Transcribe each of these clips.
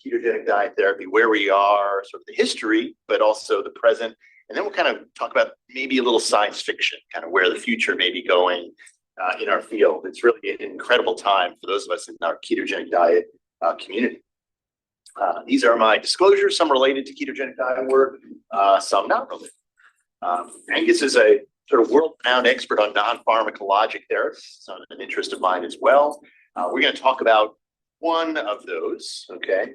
ketogenic diet therapy, where we are, sort of the history, but also the present. And then we'll kind of talk about maybe a little science fiction, kind of where the future may be going in our field. It's really an incredible time for those of us in our ketogenic diet community. These are my disclosures, some related to ketogenic diet work, some not related. Angus is a sort of world-renowned expert on non-pharmacologic therapies. It's an interest of mine as well. We're going to talk about one of those, okay?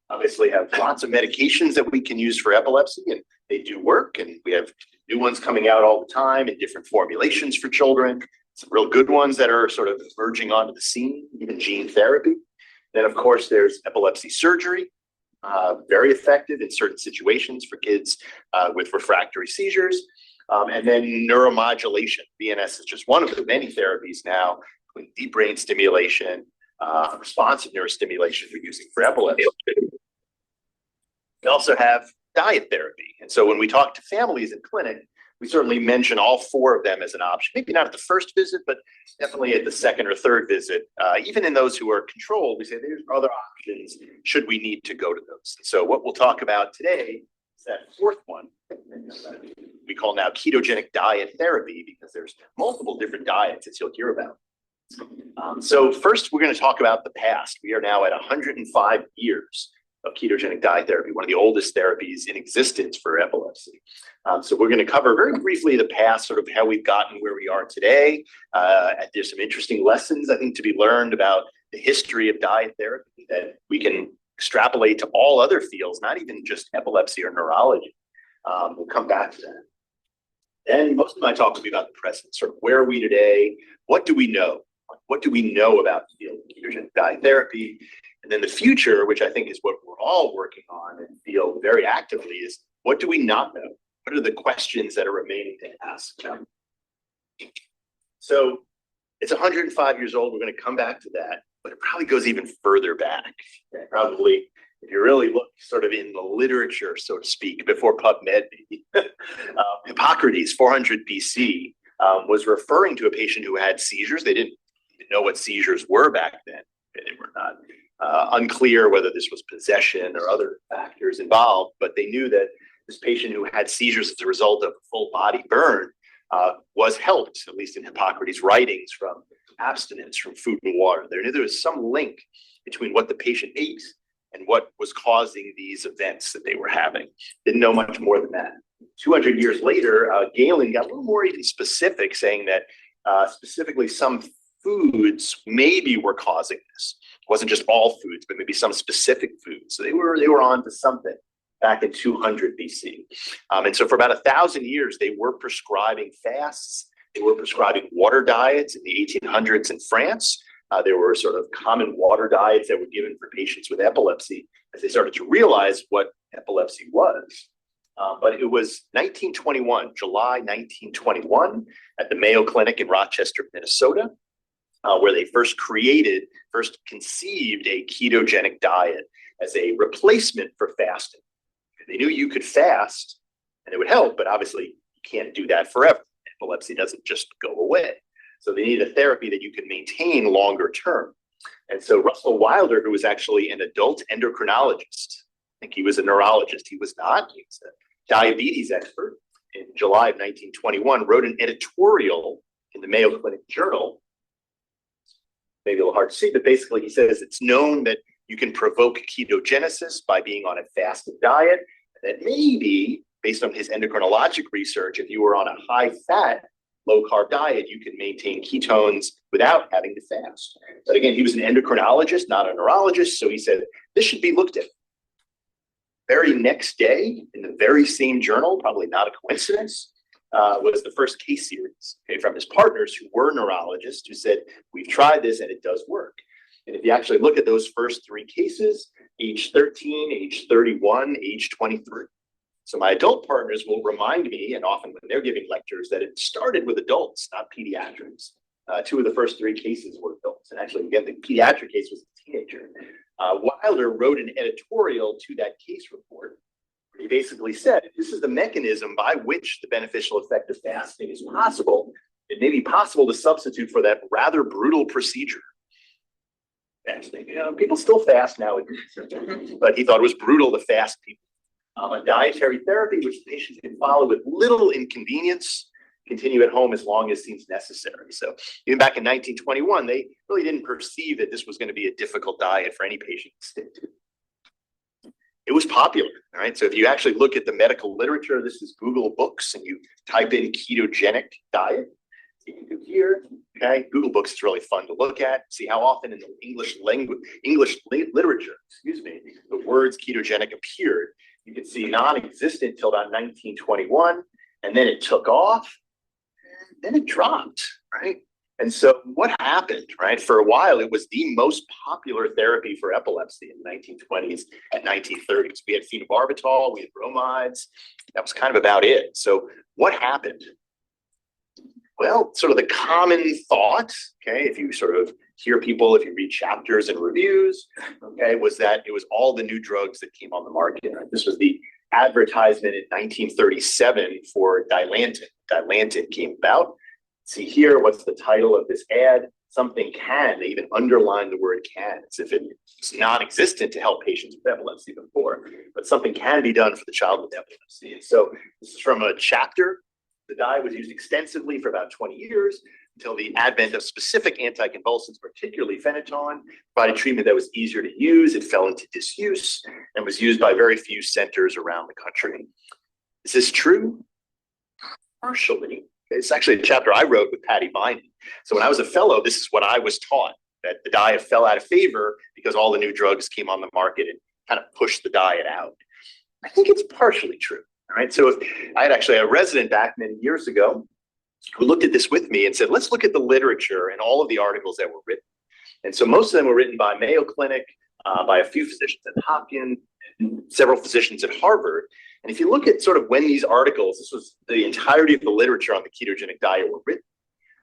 Obviously have lots of medications that we can use for epilepsy, and they do work, and we have new ones coming out all the time in different formulations for children, some real good ones that are sort of emerging onto the scene, even gene therapy. Then, of course, there's epilepsy surgery, very effective in certain situations for kids with refractory seizures. And then neuromodulation. VNS is just one of the many therapies now, including deep brain stimulation, responsive neurostimulation we're using for epilepsy. We also have diet therapy. And so when we talk to families in clinic, we certainly mention all four of them as an option. Maybe not at the first visit, but definitely at the second or third visit. Even in those who are controlled, we say there's other options should we need to go to those. And so what we'll talk about today is that fourth one. We call now ketogenic diet therapy because there's multiple different diets that you'll hear about. So first, we're going to talk about the past. We are now at 105 years of ketogenic diet therapy, one of the oldest therapies in existence for epilepsy. So we're going to cover very briefly the past, sort of how we've gotten where we are today. There's some interesting lessons, I think, to be learned about the history of diet therapy that we can extrapolate to all other fields, not even just epilepsy or neurology. We'll come back to that. Then most of my talk will be about the present, sort of where are we today? What do we know? What do we know about the field of ketogenic diet therapy? And then the future, which I think is what we're all working on and feel very actively, is what do we not know? What are the questions that are remaining to ask? So it's 105 years old. We're going to come back to that, but it probably goes even further back. Probably, if you really look sort of in the literature, so to speak, before PubMed, maybe, Hippocrates, 400 BC, was referring to a patient who had seizures. They didn't even know what seizures were back then. They were not unclear whether this was possession or other factors involved, but they knew that this patient who had seizures as a result of a full body burn was helped, at least in Hippocrates' writings, from abstinence from food and water. They knew there was some link between what the patient ate and what was causing these events that they were having. Didn't know much more than that. 200 years later, Galen got a little more even specific, saying that specifically some foods maybe were causing this. It wasn't just all foods, but maybe some specific foods. So they were on to something back in 200 BC. And so for about 1,000 years, they were prescribing fasts. They were prescribing water diets in the 1800s in France. There were sort of common water diets that were given for patients with epilepsy as they started to realize what epilepsy was. But it was 1921, July 1921, at the Mayo Clinic in Rochester, Minnesota, where they first conceived a ketogenic diet as a replacement for fasting. They knew you could fast and it would help, but obviously you can't do that forever. Epilepsy doesn't just go away. So they needed a therapy that you could maintain longer term. And so Russell Wilder, who was actually an adult endocrinologist, I think he was a neurologist. He was not. He was a diabetes expert. In July of 1921, wrote an editorial in the Mayo Clinic Journal. Maybe a little hard to see, but basically he says it's known that you can provoke ketogenesis by being on a fasted diet. That maybe, based on his endocrinologic research, if you were on a high-fat, low-carb diet, you could maintain ketones without having to fast. But again, he was an endocrinologist, not a neurologist, so he said, this should be looked at. Very next day, in the very same journal, probably not a coincidence, was the first case series from his partners who were neurologists who said, we've tried this and it does work. And if you actually look at those first three cases, age 13, age 31, age 23. So my adult partners will remind me, and often when they're giving lectures, that it started with adults, not pediatrics. Two of the first three cases were adults. And actually, again, the pediatric case was a teenager. Wilder wrote an editorial to that case report. He basically said, this is the mechanism by which the beneficial effect of fasting is possible. It may be possible to substitute for that rather brutal procedure. fasting. People still fast now, but he thought it was brutal to fast people. A dietary therapy which patients can follow with little inconvenience, continue at home as long as seems necessary. So even back in 1921, they really didn't perceive that this was going to be a difficult diet for any patient to stick to. It was popular, all right? So if you actually look at the medical literature, this is Google Books, and you type in ketogenic diet, you can do here, okay? Google Books is really fun to look at, see how often in the English literature, the words ketogenic appeared. You can see non-existent till about 1921, and then it took off, and then it dropped, right? And so what happened, right? For a while, it was the most popular therapy for epilepsy in the 1920s and 1930s. We had phenobarbital, we had bromides. That was kind of about it. So what happened? Well, sort of the common thought, okay, if you sort of hear people, if you read chapters and reviews, okay, was that it was all the new drugs that came on the market. Right? This was the advertisement in 1937 for Dilantin. Dilantin came about. See here, what's the title of this ad? Something can. They even underline the word can, as if it's non-existent to help patients with epilepsy before, but something can be done for the child with epilepsy. And so this is from a chapter. The dye was used extensively for about 20 years until the advent of specific anticonvulsants, particularly phenytoin, provided treatment that was easier to use. It fell into disuse and was used by very few centers around the country. Is this true? Partially. It's actually a chapter I wrote with Patty Bynum. So when I was a fellow, this is what I was taught, that the diet fell out of favor because all the new drugs came on the market and kind of pushed the diet out. I think it's partially true. All right. So I had actually a resident back many years ago who looked at this with me and said, let's look at the literature and all of the articles that were written. And so most of them were written by Mayo Clinic, by a few physicians at Hopkins, several physicians at Harvard. And if you look at sort of when these articles, this was the entirety of the literature on the ketogenic diet were written,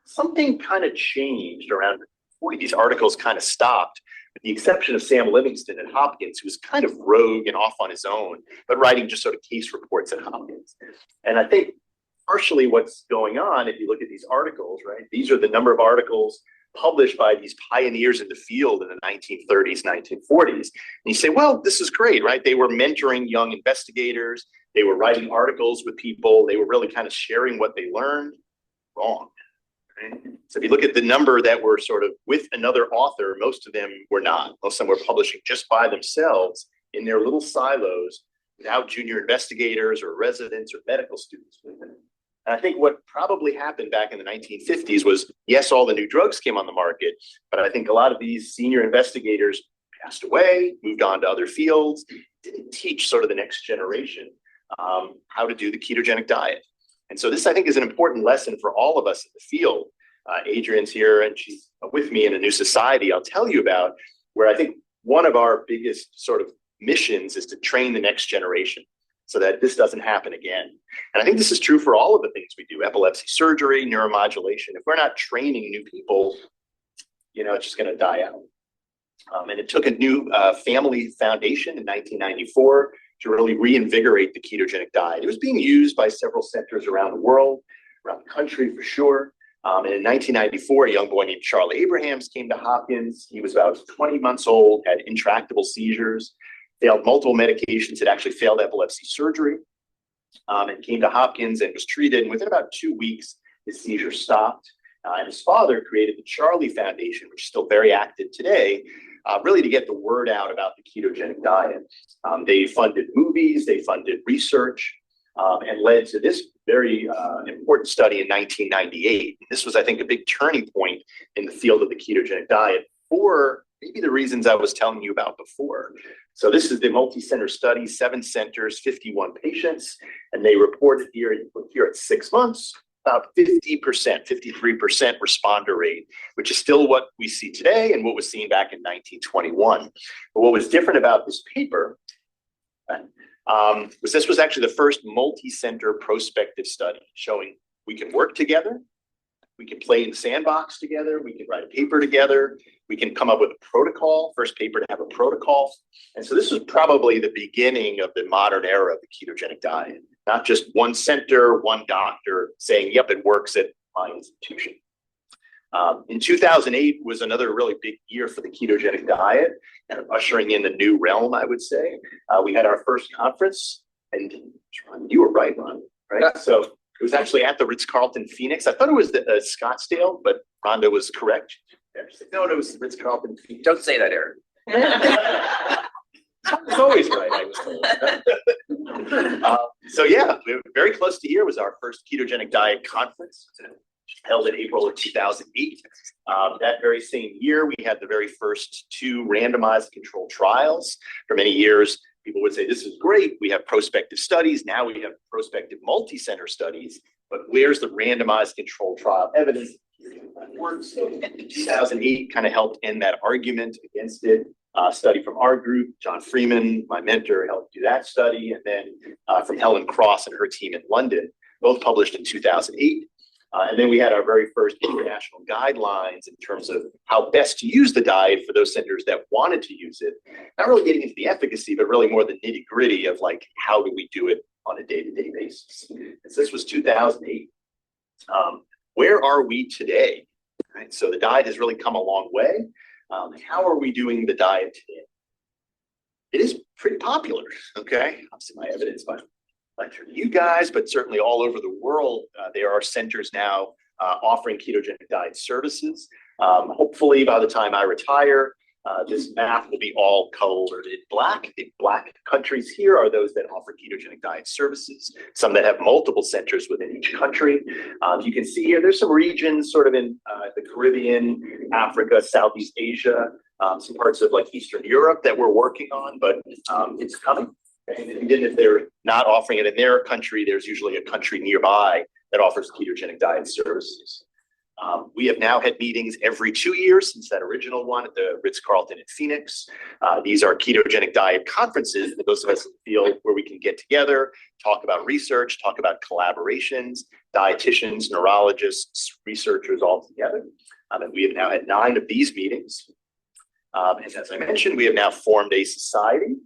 something kind of changed around before these articles kind of stopped, with the exception of Sam Livingston at Hopkins, who was kind of rogue and off on his own, but writing just sort of case reports at Hopkins. And I think partially what's going on, if you look at these articles, right, these are the number of articles published by these pioneers in the field in the 1930s, 1940s. And you say, well, this is great, right? They were mentoring young investigators. They were writing articles with people. They were really kind of sharing what they learned. Wrong. Right? So if you look at the number that were sort of with another author, most of them were not. Most of them were publishing just by themselves in their little silos without junior investigators or residents or medical students with them. And I think what probably happened back in the 1950s was, yes, all the new drugs came on the market, but I think a lot of these senior investigators passed away, moved on to other fields, didn't teach sort of the next generation how to do the ketogenic diet. And so this, I think, is an important lesson for all of us in the field. Adrian's here, and she's with me in a new society I'll tell you about, where I think one of our biggest sort of missions is to train the next generation so that this doesn't happen again. And I think this is true for all of the things we do, epilepsy surgery, neuromodulation. If we're not training new people, it's just going to die out. And it took a new family foundation in 1994 to really reinvigorate the ketogenic diet. It was being used by several centers around the world, around the country for sure. And in 1994, a young boy named Charlie Abrahams came to Hopkins. He was about 20 months old, had intractable seizures, failed multiple medications, had actually failed epilepsy surgery, and came to Hopkins and was treated. And within about 2 weeks, his seizure stopped. And his father created the Charlie Foundation, which is still very active today, really to get the word out about the ketogenic diet. They funded movies, they funded research, and led to this very important study in 1998. This was, I think, a big turning point in the field of the ketogenic diet for maybe the reasons I was telling you about before. So this is the multi-center study, 7 centers, 51 patients, and they reported here at 6 months, about 50%, 53% responder rate, which is still what we see today and what was seen back in 1921. But what was different about this paper was this was actually the first multi-center prospective study showing we can work together, we can play in the sandbox together, we can write a paper together, we can come up with a protocol, first paper to have a protocol. And so this was probably the beginning of the modern era of the ketogenic diet, not just one center, one doctor saying, yep, it works at my institution. In 2008 was another really big year for the ketogenic diet, and ushering in the new realm, I would say. We had our first conference, and Ron, you were right, Ron, right? Yeah. So it was actually at the Ritz-Carlton Phoenix. I thought it was Scottsdale, but Rhonda was correct. No, it was Ritz-Carlton Phoenix. Don't say that, Eric. It's always right, I was told. So yeah, we were very close to here was our first ketogenic diet conference held in April of 2008. That very same year, we had the very first 2 randomized controlled trials. For many years, people would say, this is great. We have prospective studies. Now we have prospective multi-center studies. But where's the randomized controlled trial evidence? Works. 2008 kind of helped end that argument against it. Study from our group, John Freeman, my mentor, helped do that study. And then from Helen Cross and her team in London, both published in 2008. And then we had our very first international guidelines in terms of how best to use the diet for those centers that wanted to use it. Not really getting into the efficacy, but really more the nitty gritty of like, how do we do it on a day-to-day basis? And so this was 2008. Where are we today? Right? So the diet has really come a long way. How are we doing the diet today? It is pretty popular, okay? Obviously my evidence might lecture to you guys, but certainly all over the world, there are centers now offering ketogenic diet services. Hopefully by the time I retire, this map will be all colored in black. The black countries here are those that offer ketogenic diet services, some that have multiple centers within each country. You can see here, there's some regions sort of in the Caribbean, Africa, Southeast Asia, some parts of like Eastern Europe that we're working on, but it's coming. And even if they're not offering it in their country, there's usually a country nearby that offers ketogenic diet services. We have now had meetings every 2 years since that original one at the Ritz-Carlton in Phoenix. These are ketogenic diet conferences for those of us in the field where we can get together, talk about research, talk about collaborations, dietitians, neurologists, researchers all together. And we have now had 9 of these meetings. And as I mentioned, we have now formed a society.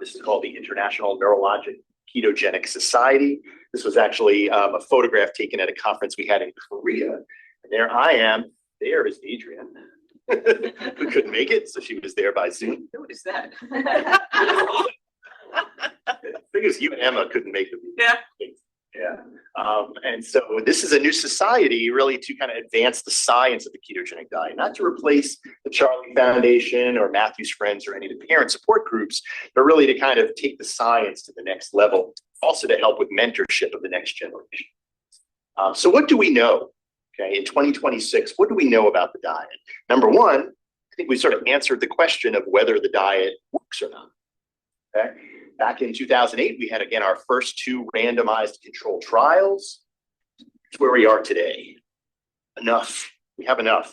This is called the International Neurologic Ketogenic Society. This was actually a photograph taken at a conference we had in Korea. And there I am. There is Adrian, who couldn't make it, so she was there by Zoom. What is that? I think it was you and Emma couldn't make the meeting. Yeah. Yeah. And so this is a new society really to kind of advance the science of the ketogenic diet, not to replace the Charlie Foundation or Matthew's Friends or any of the parent support groups, but really to kind of take the science to the next level, also to help with mentorship of the next generation. So what do we know? Okay, in 2026, what do we know about the diet? Number one, I think we sort of answered the question of whether the diet works or not. Okay. Back in 2008, we had, again, our first 2 randomized controlled trials. It's where we are today. Enough. We have enough.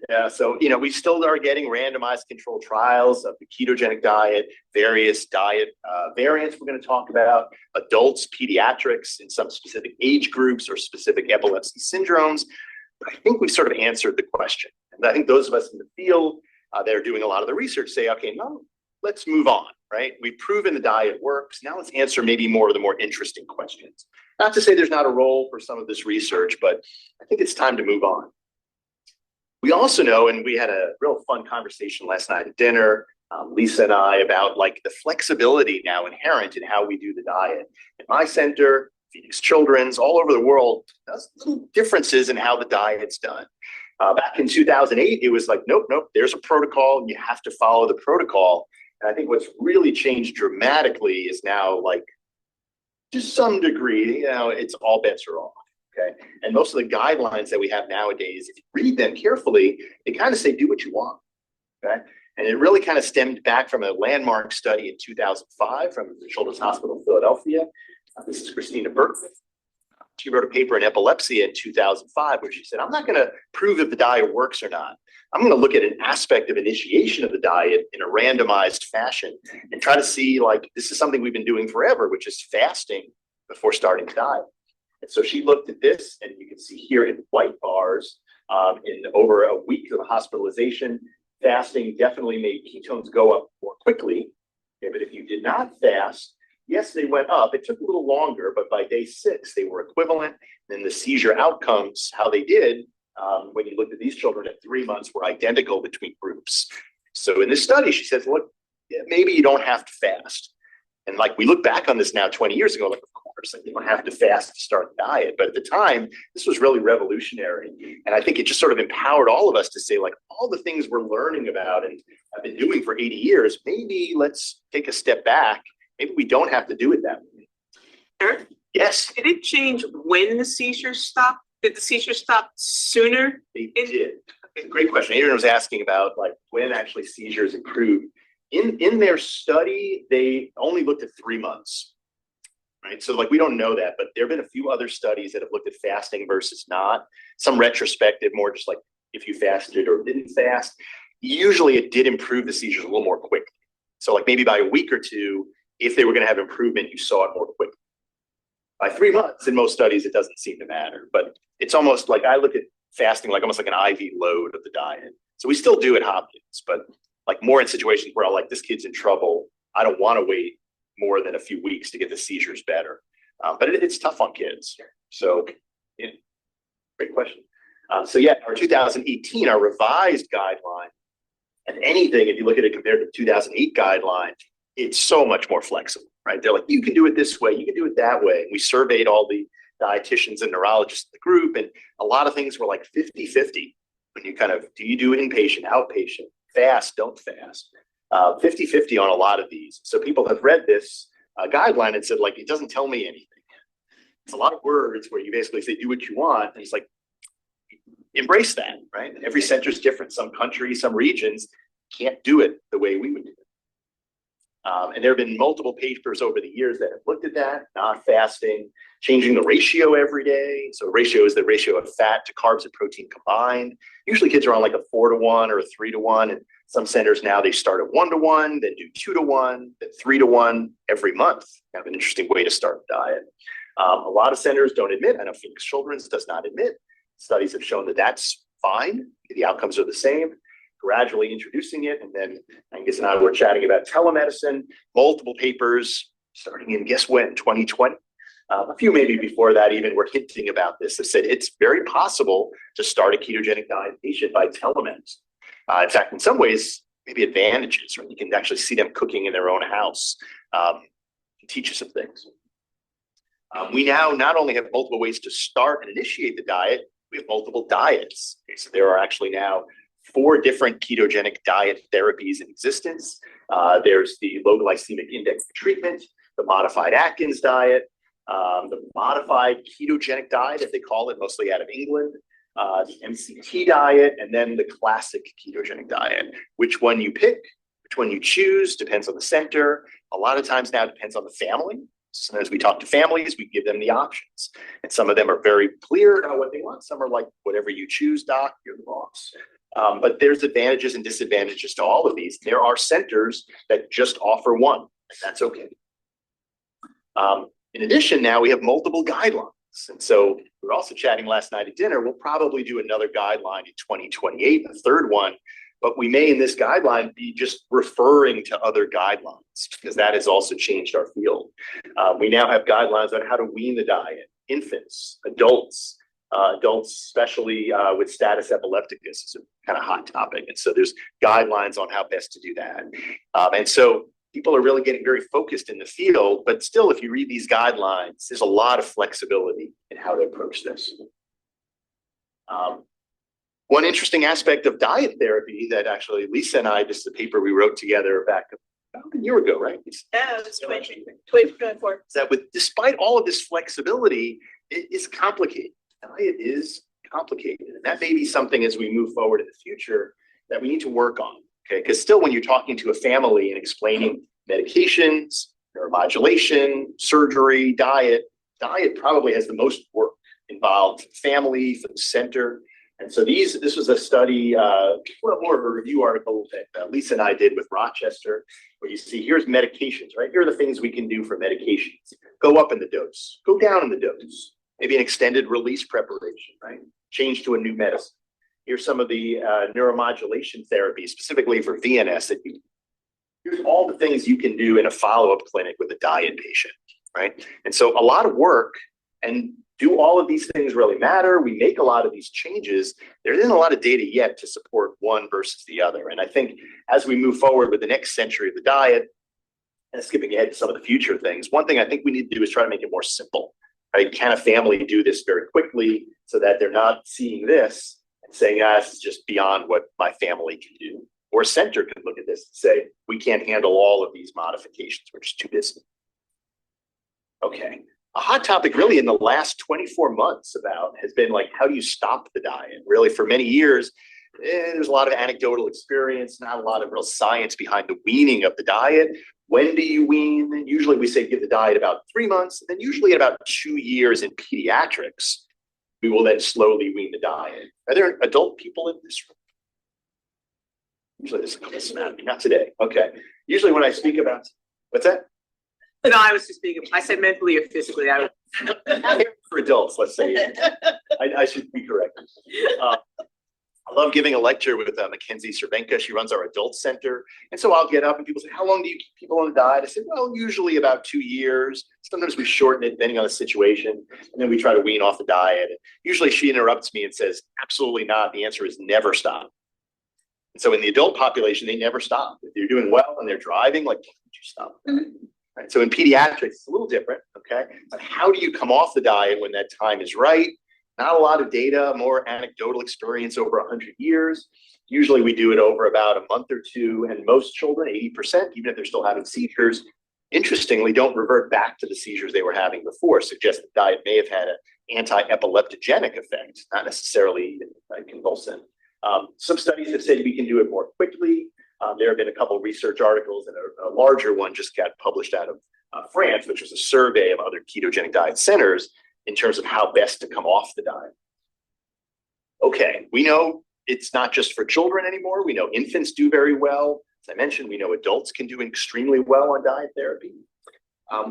Yeah, so, we still are getting randomized controlled trials of the ketogenic diet, various diet variants we're going to talk about, adults, pediatrics, in some specific age groups or specific epilepsy syndromes. But I think we've sort of answered the question. And I think those of us in the field that are doing a lot of the research say, okay, no, let's move on, right? We've proven the diet works. Now let's answer maybe more of the more interesting questions. Not to say there's not a role for some of this research, but I think it's time to move on. We also know, and we had a real fun conversation last night at dinner, Lisa and I, about like the flexibility now inherent in how we do the diet. At my center, Phoenix Children's, all over the world, there's little differences in how the diet's done. Back in 2008, it was like, nope, there's a protocol. You have to follow the protocol. And I think what's really changed dramatically is now, like, to some degree, it's all bets are off. Okay. And most of the guidelines that we have nowadays, if you read them carefully, they kind of say, do what you want. Okay. And it really kind of stemmed back from a landmark study in 2005 from the Children's Hospital of Philadelphia. This is Christina Berkman. She wrote a paper in epilepsy in 2005 where she said, I'm not going to prove if the diet works or not. I'm going to look at an aspect of initiation of the diet in a randomized fashion and try to see, like, this is something we've been doing forever, which is fasting before starting to diet. And so she looked at this, and you can see here in white bars, in over a week of hospitalization, fasting definitely made ketones go up more quickly. Okay, but if you did not fast, yes, they went up. It took a little longer, but by day 6, they were equivalent. Then the seizure outcomes, how they did, when you looked at these children at 3 months, were identical between groups. So in this study, she says, look, maybe you don't have to fast. And like we look back on this now 20 years ago, like, of course, like, you don't have to fast to start a diet. But at the time, this was really revolutionary. And I think it just sort of empowered all of us to say, like, all the things we're learning about and have been doing for 80 years, maybe let's take a step back. Maybe we don't have to do it that way. Eric? Yes. Did it change when the seizures stopped? Did the seizures stop sooner? They did. Okay, great question. Adrian was asking about like when actually seizures improved. In their study, they only looked at 3 months, right? So like we don't know that, but there have been a few other studies that have looked at fasting versus not. Some retrospective, more just like if you fasted or didn't fast. Usually it did improve the seizures a little more quickly. So like maybe by a week or two, if they were going to have improvement, you saw it more quickly. By 3 months, in most studies, it doesn't seem to matter. But it's almost like I look at fasting like almost like an IV load of the diet. So we still do at Hopkins, but like more in situations where I'm like, this kid's in trouble. I don't want to wait more than a few weeks to get the seizures better. But it's tough on kids. So, yeah, great question. So yeah, our 2018, our revised guideline, and anything, if you look at it compared to the 2008 guideline, it's so much more flexible, right? They're like, you can do it this way, you can do it that way. And we surveyed all the dietitians and neurologists in the group, and a lot of things were like 50-50. When you kind of, do you do inpatient, outpatient, fast, don't fast? 50-50 on a lot of these. So people have read this guideline and said, like, it doesn't tell me anything. It's a lot of words where you basically say, do what you want. And it's like, embrace that, right? Every center is different. Some countries, some regions can't do it the way we would do it. And there have been multiple papers over the years that have looked at that, not fasting, changing the ratio every day. So ratio is the ratio of fat to carbs and protein combined. Usually kids are on like a 4-to-1 or a 3-to-1. And some centers now, they start at 1-to-1, then do 2-to-1, then 3-to-1 every month. Kind of an interesting way to start a diet. A lot of centers don't admit. I know Phoenix Children's does not admit. Studies have shown that that's fine. The outcomes are the same. Gradually introducing it. And then Angus and I were chatting about telemedicine, multiple papers starting in, guess when, 2020. A few maybe before that even were hinting about this. They said it's very possible to start a ketogenic diet patient by telemedicine. In fact, in some ways, maybe advantages, right? You can actually see them cooking in their own house and teach you some things. We now not only have multiple ways to start and initiate the diet, we have multiple diets. Okay, so there are actually now 4 different ketogenic diet therapies in existence. There's the low glycemic index treatment, the modified Atkins diet, the modified ketogenic diet, as they call it, mostly out of England, the MCT diet, and then the classic ketogenic diet. Which one you pick, which one you choose, depends on the center. A lot of times now it depends on the family. So as we talk to families, we give them the options. And some of them are very clear about what they want. Some are like, whatever you choose, doc, you're the boss. But there's advantages and disadvantages to all of these. There are centers that just offer one, and that's okay. In addition, now we have multiple guidelines. And so we were also chatting last night at dinner. We'll probably do another guideline in 2028, a third one. But we may in this guideline be just referring to other guidelines because that has also changed our field. We now have guidelines on how to wean the diet, infants, adults, especially with status epilepticus is a kind of hot topic. And so there's guidelines on how best to do that. And so people are really getting very focused in the field, but still, if you read these guidelines, there's a lot of flexibility in how to approach this. One interesting aspect of diet therapy that actually Lisa and I, just the paper we wrote together back about a year ago, right? Yeah, it was 2024. Is that despite all of this flexibility, it is complicated. Diet is complicated. And that may be something as we move forward in the future that we need to work on. Okay, because still when you're talking to a family and explaining medications, neuromodulation, surgery, diet probably has the most work involved for the family, for the center. And so this was a study, more of a review article that Lisa and I did with Rochester, where you see here's medications, right? Here are the things we can do for medications. Go up in the dose, go down in the dose, maybe an extended release preparation, right? Change to a new medicine. Here's some of the neuromodulation therapy, specifically for VNS. Here's all the things you can do in a follow-up clinic with a diet patient, right? And so a lot of work, And do all of these things really matter? We make a lot of these changes. There isn't a lot of data yet to support one versus the other. And I think as we move forward with the next century of the diet, and skipping ahead to some of the future things, one thing I think we need to do is try to make it more simple. Right? Can a family do this very quickly so that they're not seeing this and saying, this is just beyond what my family can do? Or a center could look at this and say, we can't handle all of these modifications. We're just too busy. Okay. A hot topic really in the last 24 months has been like, how do you stop the diet? Really, for many years, there's a lot of anecdotal experience, not a lot of real science behind the weaning of the diet. When do you wean? Usually we say give the diet about 3 months, and then usually at about 2 years in pediatrics, we will then slowly wean the diet. Are there adult people in this room? Usually there's a couple of not today. Okay. Usually when I speak about, what's that? No, I was just speaking. I said mentally or physically. For adults, let's say. I should be correct. I love giving a lecture with Mackenzie Cervenka. She runs our adult center. And so I'll get up and people say, how long do you keep people on the diet? I said, well, usually about 2 years. Sometimes we shorten it depending on the situation. And then we try to wean off the diet. And usually she interrupts me and says, absolutely not. The answer is never stop. And so in the adult population, they never stop. If they're doing well and they're driving, like, can't you stop? Right? So in pediatrics, it's a little different, okay? But how do you come off the diet when that time is right? Not a lot of data, more anecdotal experience over 100 years. Usually we do it over about a month or two, and most children, 80%, even if they're still having seizures, interestingly, don't revert back to the seizures they were having before, suggest the diet may have had an anti-epileptogenic effect, not necessarily convulsant. Some studies have said we can do it more quickly. There have been a couple of research articles, and a larger one just got published out of France, which was a survey of other ketogenic diet centers in terms of how best to come off the diet. Okay, we know it's not just for children anymore. We know infants do very well. As I mentioned, we know adults can do extremely well on diet therapy.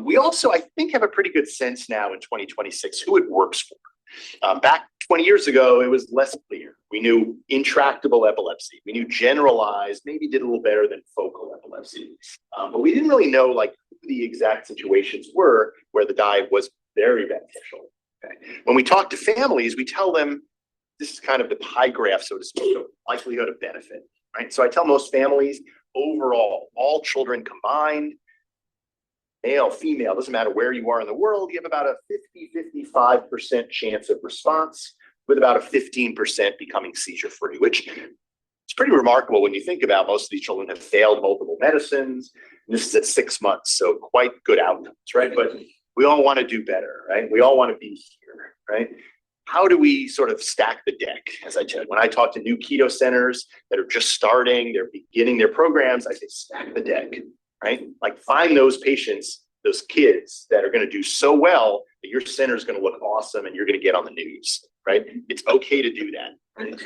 We also, I think, have a pretty good sense now in 2026 who it works for. Back 20 years ago, it was less clear. We knew intractable epilepsy. We knew generalized, maybe did a little better than focal epilepsy. But we didn't really know like who the exact situations were where the diet was very beneficial. Okay? When we talk to families, we tell them this is kind of the pie graph, so to speak, of likelihood of benefit. Right? So I tell most families, overall, all children combined, male, female, doesn't matter where you are in the world, you have about a 50-55% chance of response with about a 15% becoming seizure-free, which is pretty remarkable when you think about most of these children have failed multiple medicines. And this is at 6 months, so quite good outcomes, right? But we all want to do better, right? We all want to be here, right? How do we sort of stack the deck? As I said, when I talk to new keto centers that are just starting, they're beginning their programs, I say stack the deck. Right? Like find those patients, those kids that are going to do so well that your center is going to look awesome and you're going to get on the news, right? It's okay to do that, right?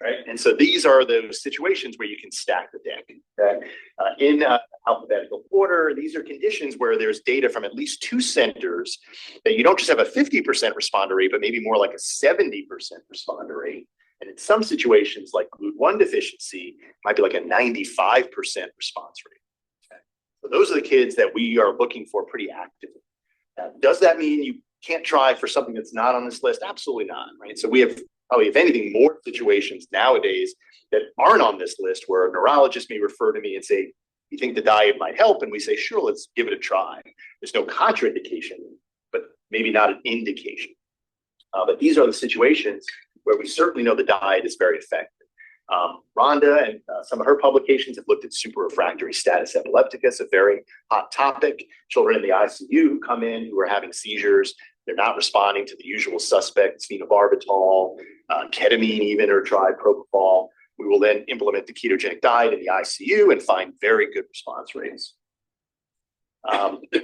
Right? And so these are those situations where you can stack the deck. Okay? In alphabetical order, these are conditions where there's data from at least 2 centers that you don't just have a 50% responder rate, but maybe more like a 70% responder rate. And in some situations, like GLUT1 deficiency, it might be like a 95% response rate. Okay. So those are the kids that we are looking for pretty actively. Does that mean you can't try for something that's not on this list? Absolutely not, right? So we have probably, if anything, more situations nowadays that aren't on this list where a neurologist may refer to me and say, you think the diet might help? And we say, sure, let's give it a try. There's no contraindication, but maybe not an indication. But these are the situations where we certainly know the diet is very effective. Rhonda and some of her publications have looked at superrefractory status epilepticus, a very hot topic. Children in the ICU who come in who are having seizures, they're not responding to the usual suspects, phenobarbital, ketamine even, or tried propofol. We will then implement the ketogenic diet in the ICU and find very good response rates.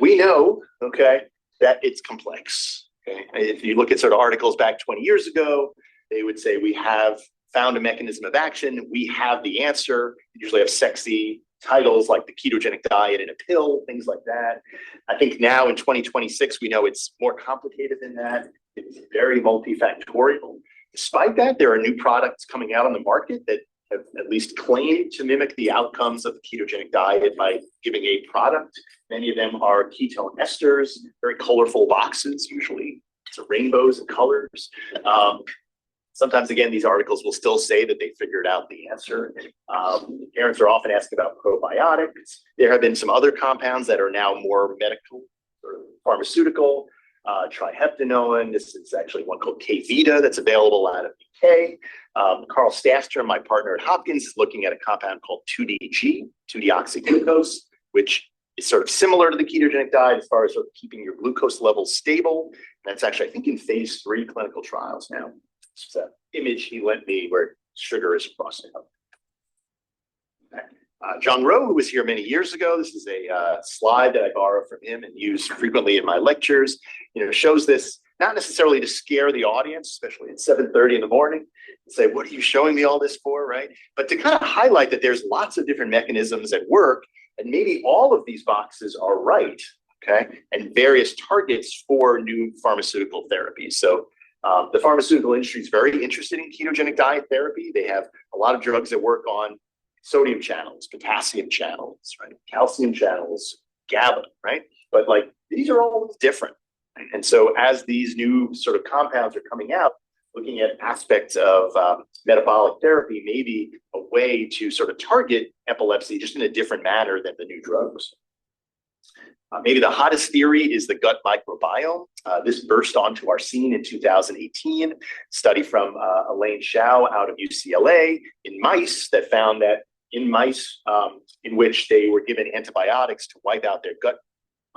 We know, okay, that it's complex. Okay? If you look at sort of articles back 20 years ago, they would say we have found a mechanism of action. We have the answer. They usually have sexy titles like the ketogenic diet in a pill, things like that. I think now in 2026, we know it's more complicated than that. It's very multifactorial. Despite that, there are new products coming out on the market that have at least claimed to mimic the outcomes of the ketogenic diet by giving a product Many of them are ketone esters, very colorful boxes, usually it's rainbows and colors. Sometimes, again, these articles will still say that they figured out the answer. Parents are often asking about probiotics. There have been some other compounds that are now more medical or pharmaceutical. Triheptanone, this is actually one called K-Vita that's available out of the UK. Carl Stastrom, my partner at Hopkins, is looking at a compound called 2DG, 2-deoxyglucose, which is sort of similar to the ketogenic diet as far as sort of keeping your glucose levels stable. And that's actually, I think, in phase 3 clinical trials now. It's an image he lent me where sugar is crossing up. John Rowe, who was here many years ago, this is a slide that I borrow from him and use frequently in my lectures. Shows this not necessarily to scare the audience, especially at 7:30 in the morning, and say, "What are you showing me all this for?" Right? But to kind of highlight that there's lots of different mechanisms at work, and maybe all of these boxes are right. Okay, and various targets for new pharmaceutical therapies. So. The pharmaceutical industry is very interested in ketogenic diet therapy. They have a lot of drugs that work on sodium channels, potassium channels, right? Calcium channels, GABA, right? But these are all different. Right? And so as these new sort of compounds are coming out, looking at aspects of metabolic therapy may be a way to sort of target epilepsy just in a different manner than the new drugs. Maybe the hottest theory is the gut microbiome. This burst onto our scene in 2018, study from Elaine Shao out of UCLA in mice that found that in mice in which they were given antibiotics to wipe out their gut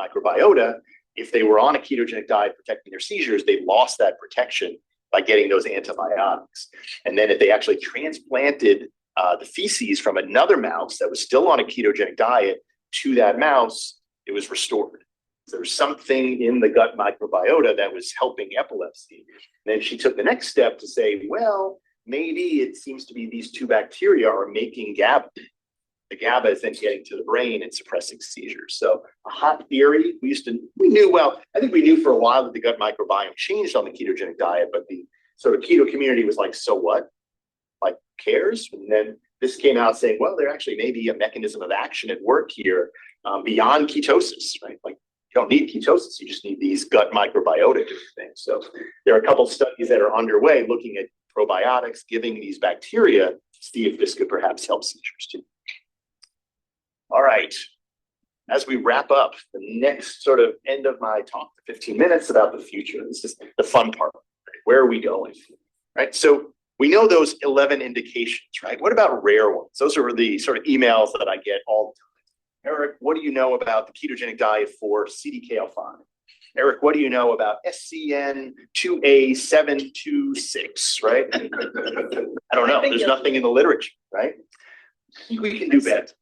microbiota, if they were on a ketogenic diet protecting their seizures, they lost that protection by getting those antibiotics. And then if they actually transplanted the feces from another mouse that was still on a ketogenic diet to that mouse, it was restored. So there was something in the gut microbiota that was helping epilepsy. And then she took the next step to say, well, maybe it seems to be these two bacteria are making GABA. The GABA is then getting to the brain and suppressing seizures. So a hot theory. I think we knew for a while that the gut microbiome changed on the ketogenic diet, but the sort of keto community was like, so what? Like, cares? And then this came out saying, well, there actually may be a mechanism of action at work here beyond ketosis, right? Like, you don't need ketosis, you just need these gut microbiota things. So there are a couple of studies that are underway looking at probiotics, giving these bacteria to see if this could perhaps help seizures too. All right, as we wrap up the next sort of end of my talk, 15 minutes about the future. This is the fun part, right? Where are we going, right? So we know those 11 indications, right? What about rare ones? Those are the sort of emails that I get all the time. Eric, what do you know about the ketogenic diet for CDKL5? Eric, what do you know about SCN2A726, right? I don't know. There's nothing in the literature, right? I think we can do better.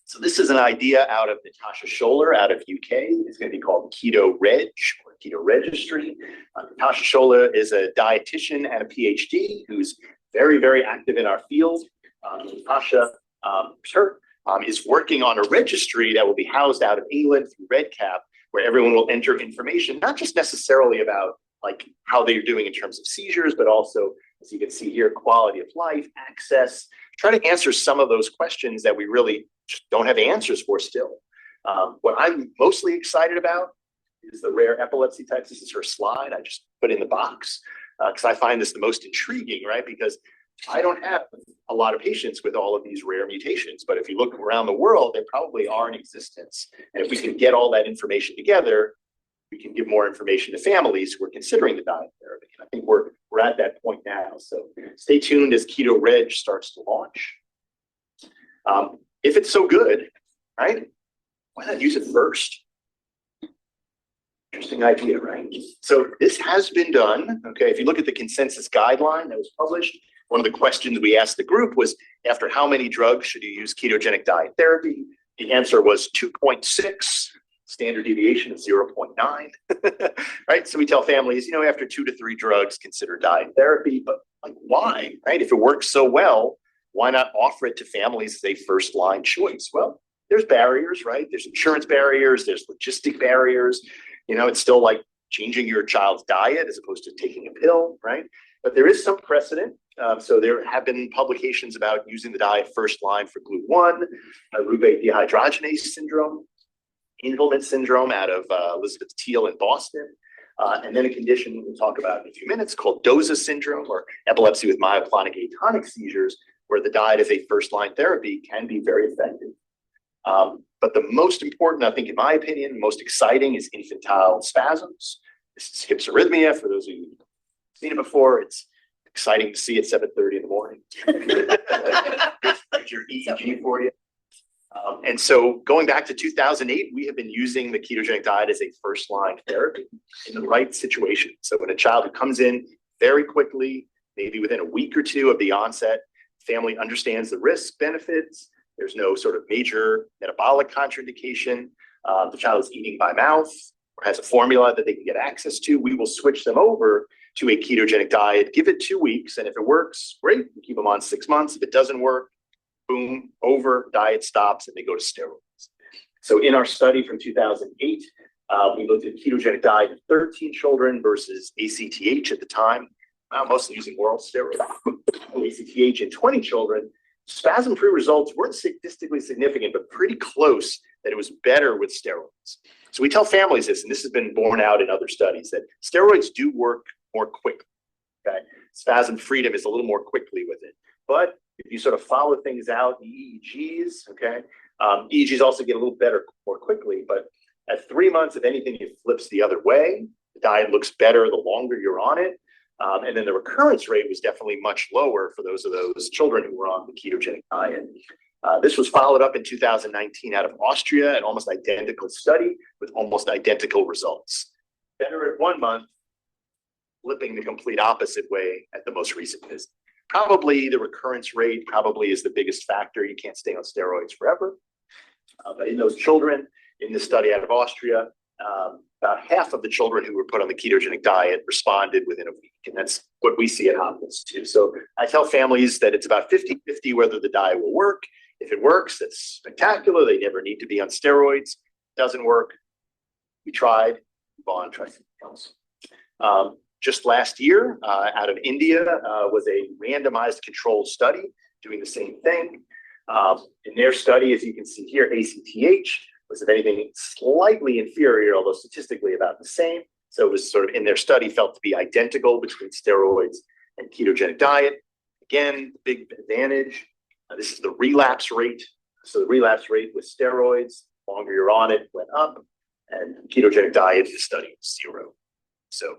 So this is an idea out of Natasha Scholler out of UK. It's going to be called Keto Reg or Keto Registry. Natasha Scholler is a dietitian and a PhD who's very, very active in our field. Natasha, is working on a registry that will be housed out of England through REDCap, where everyone will enter information, not just necessarily about like how they're doing in terms of seizures, but also, as you can see here, quality of life, access, try to answer some of those questions that we really just don't have answers for still. What I'm mostly excited about is the rare epilepsy types. This is her slide I just put in the box because I find this the most intriguing, right? Because I don't have a lot of patients with all of these rare mutations, but if you look around the world, they probably are in existence. And if we can get all that information together, we can give more information to families who are considering the diet therapy. And I think we're at that point now. So stay tuned as Keto Reg starts to launch. If it's so good, right? Why not use it first? Interesting idea, right? So this has been done. Okay, if you look at the consensus guideline that was published, one of the questions we asked the group was, after how many drugs should you use ketogenic diet therapy? The answer was 2.6, standard deviation of 0.9, right? So we tell families, after 2 to 3 drugs, consider diet therapy, but like, why, right? If it works so well, why not offer it to families as a first line choice? Well, there's barriers, right? There's insurance barriers, there's logistic barriers. It's still like changing your child's diet as opposed to taking a pill, right? But there is some precedent. So there have been publications about using the diet first line for GLUT1, Ruβ dehydrogenase syndrome. Angelman syndrome out of Elizabeth Teal in Boston. And then a condition we'll talk about in a few minutes called Doza syndrome, or epilepsy with myoclonic atonic seizures, where the diet as a first-line therapy can be very effective. But the most important, I think, in my opinion, most exciting is infantile spasms. This is hypsarrhythmia. For those of you who've seen it before, it's exciting to see at 7:30 in the morning. Here's your EEG for you. And so going back to 2008, we have been using the ketogenic diet as a first-line therapy in the right situation. So when a child who comes in very quickly, maybe within a week or two of the onset, family understands the risk benefits, there's no sort of major metabolic contraindication, the child is eating by mouth or has a formula that they can get access to, we will switch them over to a ketogenic diet, give it 2 weeks, and if it works, great, we keep them on 6 months. If it doesn't work, boom, over, diet stops, and they go to steroids. So in our study from 2008, we looked at ketogenic diet in 13 children versus ACTH at the time, mostly using oral steroids. ACTH in 20 children. Spasm-free results weren't statistically significant, but pretty close that it was better with steroids. So we tell families this, and this has been borne out in other studies, that steroids do work more quickly. Okay? Spasm freedom is a little more quickly with it. But if you sort of follow things out, the EEGs, okay, EEGs also get a little better more quickly, but at 3 months, if anything, it flips the other way. The diet looks better the longer you're on it. And then the recurrence rate was definitely much lower for those children who were on the ketogenic diet. This was followed up in 2019 out of Austria, an almost identical study with almost identical results. Better at 1 month, flipping the complete opposite way at the most recent visit. Probably the recurrence rate probably is the biggest factor. You can't stay on steroids forever. But in those children, in this study out of Austria, about half of the children who were put on the ketogenic diet responded within a week. And that's what we see at Hopkins too. So I tell families that it's about 50-50 whether the diet will work. If it works, that's spectacular. They never need to be on steroids. Doesn't work. We tried. Move on, try something else. Just last year, out of India, was a randomized controlled study doing the same thing. In their study, as you can see here, ACTH was, if anything, slightly inferior, although statistically about the same. So it was sort of in their study felt to be identical between steroids and ketogenic diet. Again, the big advantage, this is the relapse rate. So the relapse rate with steroids, the longer you're on it, went up, and ketogenic diet, the study was 0. So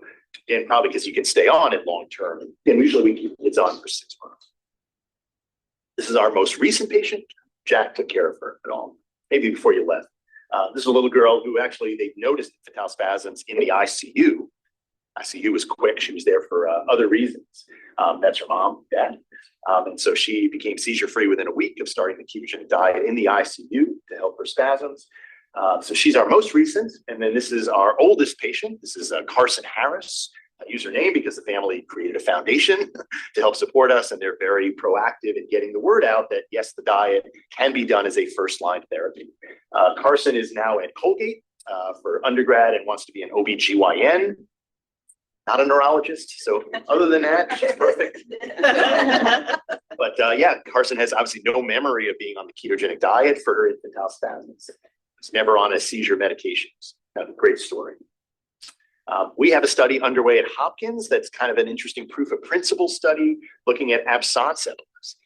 again, probably because you can stay on it long term. And usually we keep kids on for 6 months. This is our most recent patient. Jack took care of her at all, maybe before you left. This is a little girl who actually, they've noticed infantile spasms in the ICU. ICU was quick. She was there for other reasons. That's her mom, dad. And so she became seizure-free within a week of starting the ketogenic diet in the ICU to help her spasms. So she's our most recent. And then this is our oldest patient. This is Carson Harris. I use her name because the family created a foundation to help support us, and they're very proactive in getting the word out that, yes, the diet can be done as a first-line therapy. Carson is now at Colgate for undergrad and wants to be an OBGYN, not a neurologist. So other than that, she's perfect. But yeah, Carson has obviously no memory of being on the ketogenic diet for her infantile spasms. She's never on a seizure medications. Kind of a great story. We have a study underway at Hopkins that's kind of an interesting proof of principle study looking at absence epilepsy.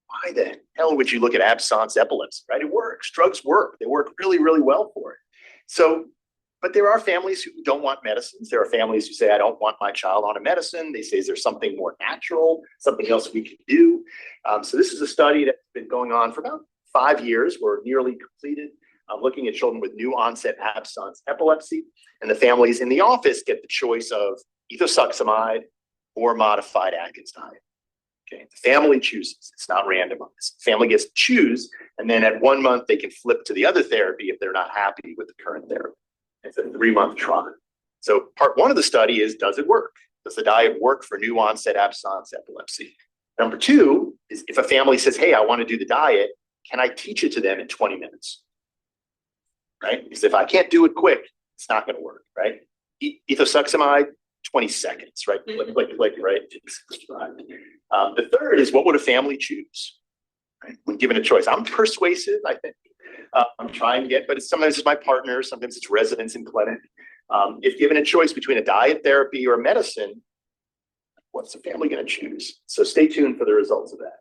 Why the hell would you look at absence epilepsy, right? It works. Drugs work. They work really, really well for it. So, but there are families who don't want medicines. There are families who say, I don't want my child on a medicine. They say, is there something more natural, something else we can do? So this is a study that's been going on for about 5 years. We're nearly completed. Looking at children with new onset absence epilepsy, and the families in the office get the choice of ethosuximide or modified Atkins diet. Okay, the family chooses. It's not randomized. The family gets to choose, and then at 1 month they can flip to the other therapy if they're not happy with the current therapy. It's a 3-month trial. So part 1 of the study is, does it work? Does the diet work for new onset absence epilepsy? Number 2 is, if a family says, hey, I want to do the diet, can I teach it to them in 20 minutes? Right? Because if I can't do it quick, it's not going to work, right? Ethosuximide, 20 seconds, right? Click, right? The third is, what would a family choose? Right? When given a choice, I'm persuasive, I think. I'm trying to get, but sometimes it's my partner, sometimes it's residents in clinic. If given a choice between a diet therapy or medicine, what's the family going to choose? So stay tuned for the results of that.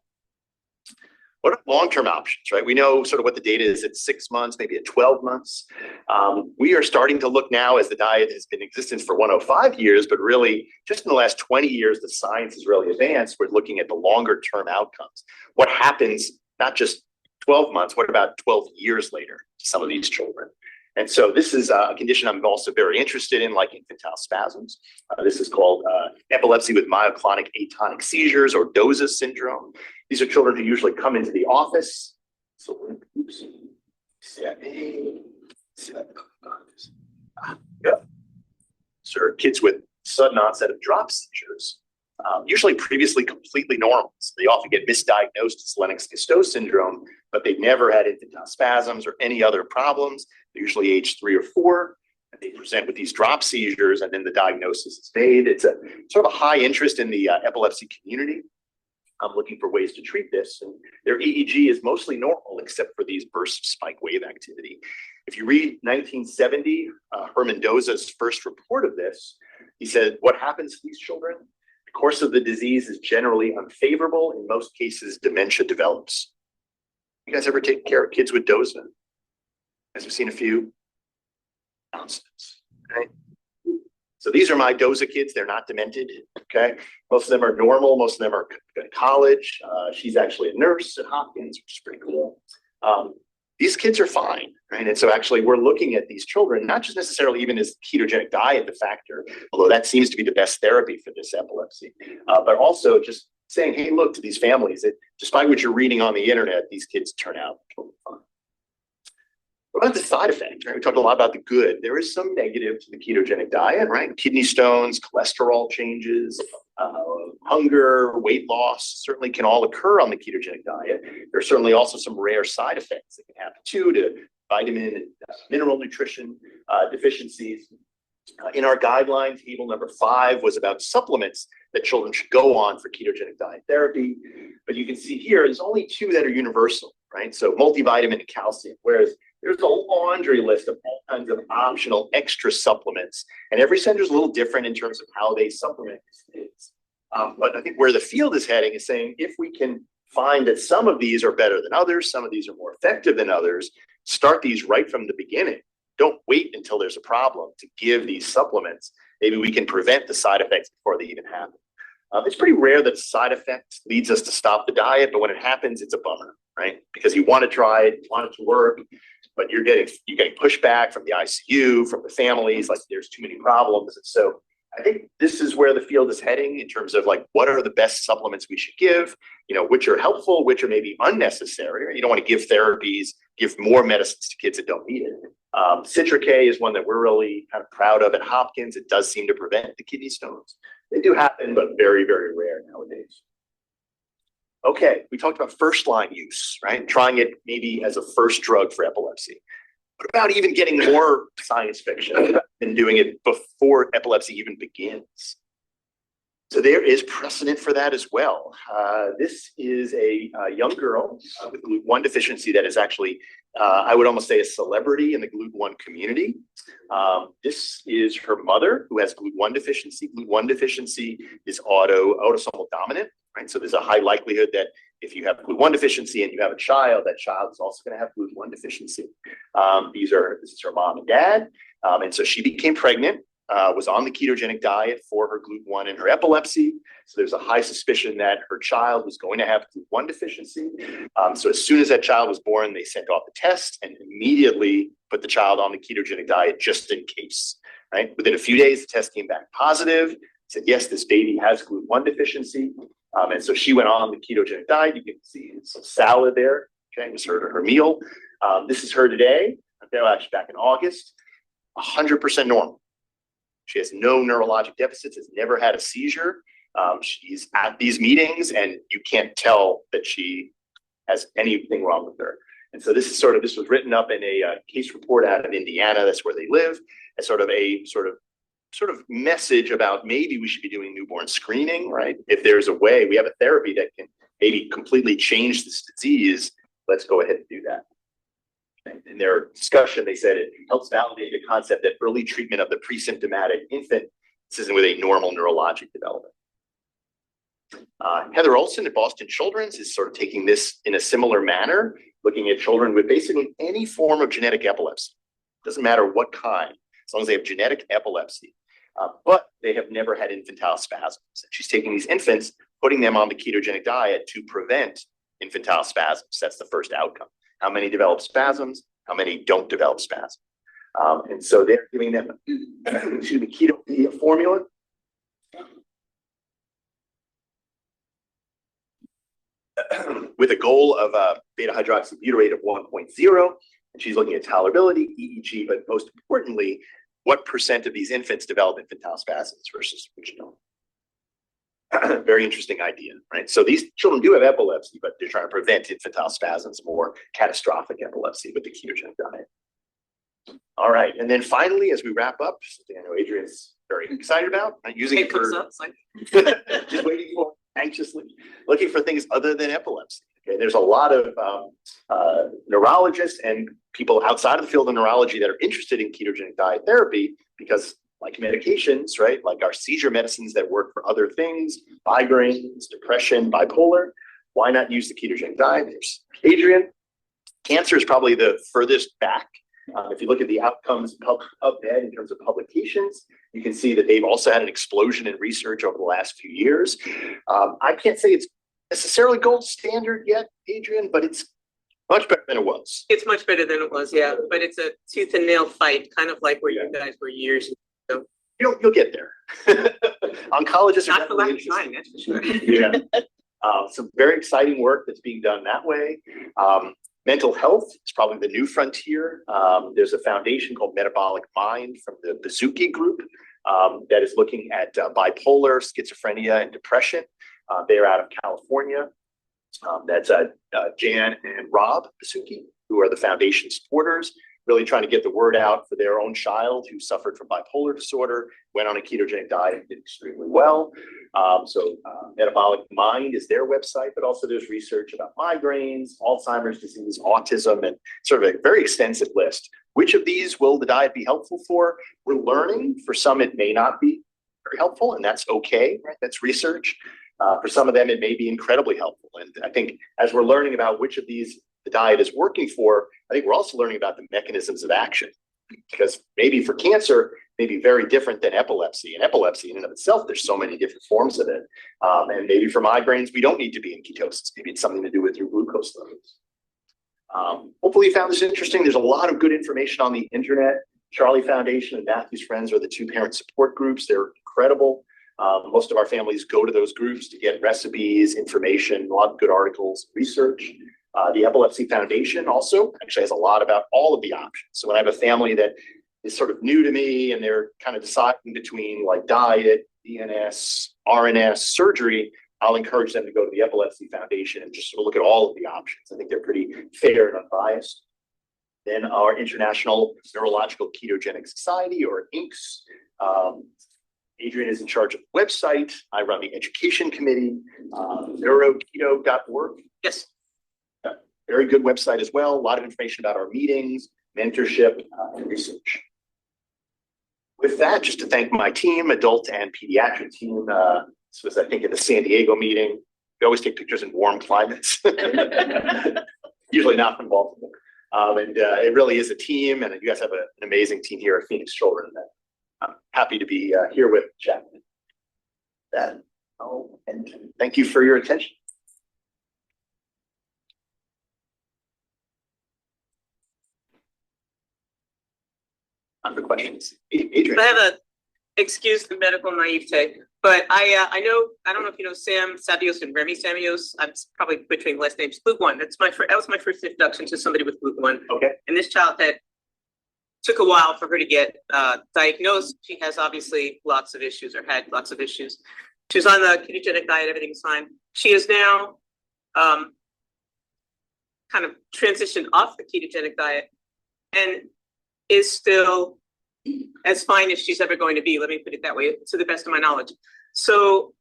What are long-term options, right? We know sort of what the data is at 6 months, maybe at 12 months. We are starting to look now, as the diet has been in existence for 105 years, but really just in the last 20 years, the science has really advanced. We're looking at the longer-term outcomes. What happens, not just 12 months, what about 12 years later to some of these children? And so this is a condition I'm also very interested in, like infantile spasms. This is called epilepsy with myoclonic atonic seizures, or DOSA syndrome. These are children who usually come into the office. So, oops. So kids with sudden onset of drop seizures, usually previously completely normal. So they often get misdiagnosed as Lennox-Gastaut syndrome, but they've never had infantile spasms or any other problems. They're usually age 3 or 4, and they present with these drop seizures, and then the diagnosis is made. It's a sort of a high interest in the epilepsy community. I'm looking for ways to treat this, and their EEG is mostly normal except for these bursts of spike wave activity. If you read 1970, Herman Doza's first report of this, he said, what happens to these children? The course of the disease is generally unfavorable. In most cases, dementia develops. You guys ever take care of kids with Doza? As we've seen a few? Nonsense, right? So these are my Doza kids. They're not demented, okay? Most of them are normal. Most of them are in college. She's actually a nurse at Hopkins, which is pretty cool. These kids are fine, right? And so actually we're looking at these children, not just necessarily even as ketogenic diet the factor, although that seems to be the best therapy for this epilepsy, but also just saying, hey, look, to these families, that despite what you're reading on the internet, these kids turn out totally fine. What about the side effects? Right? We talked a lot about the good. There is some negative to the ketogenic diet, right? Kidney stones, cholesterol changes, hunger, weight loss certainly can all occur on the ketogenic diet. There are certainly also some rare side effects that can happen too, to vitamin and mineral nutrition deficiencies. In our guidelines, table number 5 was about supplements that children should go on for ketogenic diet therapy. But you can see here, there's only 2 that are universal, right? So multivitamin and calcium, whereas there's a laundry list of all kinds of optional extra supplements. And every center is a little different in terms of how they supplement these things. But I think where the field is heading is saying, if we can find that some of these are better than others, some of these are more effective than others, start these right from the beginning. Don't wait until there's a problem to give these supplements. Maybe we can prevent the side effects before they even happen. It's pretty rare that a side effect leads us to stop the diet, but when it happens, it's a bummer, right? Because you want to try it, you want it to work, but you're getting pushback from the ICU, from the families, like there's too many problems. And so I think this is where the field is heading in terms of like, what are the best supplements we should give, which are helpful, which are maybe unnecessary. Right? You don't want to give therapies, give more medicines to kids that don't need it. Citric A is one that we're really kind of proud of at Hopkins. It does seem to prevent the kidney stones. They do happen, but very, very rare nowadays. Okay, we talked about first line use, right? Trying it maybe as a first drug for epilepsy. What about even getting more science fiction and doing it before epilepsy even begins? So there is precedent for that as well. This is a young girl with GLUT1 deficiency that is actually, I would almost say, a celebrity in the GLUT1 community. This is her mother who has GLUT1 deficiency. GLUT1 deficiency is autosomal dominant, right? So there's a high likelihood that if you have GLUT1 deficiency and you have a child, that child is also going to have GLUT1 deficiency. This is her mom and dad. And so she became pregnant. Was on the ketogenic diet for her GLUT1 and her epilepsy. So there's a high suspicion that her child was going to have GLUT1 deficiency. So as soon as that child was born, they sent off the test and immediately put the child on the ketogenic diet just in case, right? Within a few days, the test came back positive, said, yes, this baby has GLUT1 deficiency. And so she went on the ketogenic diet. You can see some salad there. Okay, it was her meal. This is her today. Actually back in August, 100% normal. She has no neurologic deficits, has never had a seizure. She's at these meetings and you can't tell that she has anything wrong with her. And so this was written up in a case report out of Indiana. That's where they live. As sort of a sort of message about maybe we should be doing newborn screening, right? If there's a way, we have a therapy that can maybe completely change this disease, let's go ahead and do that. In their discussion, they said it helps validate the concept that early treatment of the pre-symptomatic infant is with a normal neurologic development. Heather Olson at Boston Children's is sort of taking this in a similar manner, looking at children with basically any form of genetic epilepsy. Doesn't matter what kind, as long as they have genetic epilepsy, but they have never had infantile spasms. And she's taking these infants, putting them on the ketogenic diet to prevent infantile spasms. That's the first outcome. How many develop spasms? How many don't develop spasms? And so they're giving them, keto formula. With a goal of beta hydroxybutyrate of 1.0, and she's looking at tolerability, EEG, but most importantly, what percent of these infants develop infantile spasms versus original. Very interesting idea, right? So these children do have epilepsy, but they're trying to prevent infantile spasms, more catastrophic epilepsy with the ketogenic diet. All right, and then finally, as we wrap up, something I know Adrian's very excited about, using it for just waiting for anxiously, looking for things other than epilepsy. Okay, there's a lot of neurologists and people outside of the field of neurology that are interested in ketogenic diet therapy because, like medications, right, like our seizure medicines that work for other things, migraines, depression, bipolar, why not use the ketogenic diet? There's Adrian. Cancer is probably the furthest back. If you look at the outcomes of PubMed in terms of publications, you can see that they've also had an explosion in research over the last few years. I can't say it's necessarily gold standard yet, Adrian, but it's much better than it was. It's much better than it was, yeah. But it's a tooth and nail fight, kind of like where you guys were years ago. You'll get there. Oncologists are not for lack of trying, that's for sure. Yeah. Some very exciting work that's being done that way. Mental health is probably the new frontier. There's a foundation called Metabolic Mind from the Bazuki group that is looking at bipolar, schizophrenia, and depression. They're out of California. That's Jan and Rob Bazuki, who are the foundation supporters, really trying to get the word out for their own child who suffered from bipolar disorder, went on a ketogenic diet and did extremely well. Metabolic Mind is their website, but also there's research about migraines, Alzheimer's disease, autism, and sort of a very extensive list. Which of these will the diet be helpful for? We're learning. For some, it may not be very helpful, and that's okay, right? That's research. For some of them, it may be incredibly helpful. And I think as we're learning about which of these the diet is working for, I think we're also learning about the mechanisms of action. Because maybe for cancer, may be very different than epilepsy. And epilepsy in and of itself, there's so many different forms of it. And maybe for migraines, we don't need to be in ketosis. Maybe it's something to do with your glucose levels. Hopefully you found this interesting. There's a lot of good information on the internet. Charlie Foundation and Matthew's Friends are the two parent support groups. They're incredible. Most of our families go to those groups to get recipes, information, a lot of good articles, research. The Epilepsy Foundation also actually has a lot about all of the options. So when I have a family that is sort of new to me and they're kind of deciding between like diet, DNS, RNS, surgery, I'll encourage them to go to the Epilepsy Foundation and just sort of look at all of the options. I think they're pretty fair and unbiased. Then our International Neurological Ketogenic Society, or INCS. Adrian is in charge of the website. I run the education committee, neuroketo.org. Yes. Very good website as well. A lot of information about our meetings, mentorship, and research. With that, just to thank my team, adult and pediatric team. This was, I think, at the San Diego meeting. We always take pictures in warm climates. Usually not from Baltimore. It really is a team, and you guys have an amazing team here at Phoenix Children that I'm happy to be here with Chapman. And thank you for your attention. For questions. Adrian. I have a excuse the medical naivete, but I don't know if you know Sam Sabios and Remy Samios. I'm probably butchering last names. GLUT1. That was my first introduction to somebody with GLUT1. Okay. And this child took a while for her to get diagnosed. She has obviously lots of issues, or had lots of issues. She was on the ketogenic diet. Everything's fine. She is now kind of transitioned off the ketogenic diet and is still as fine as she's ever going to be. Let me put it that way, to the best of my knowledge. So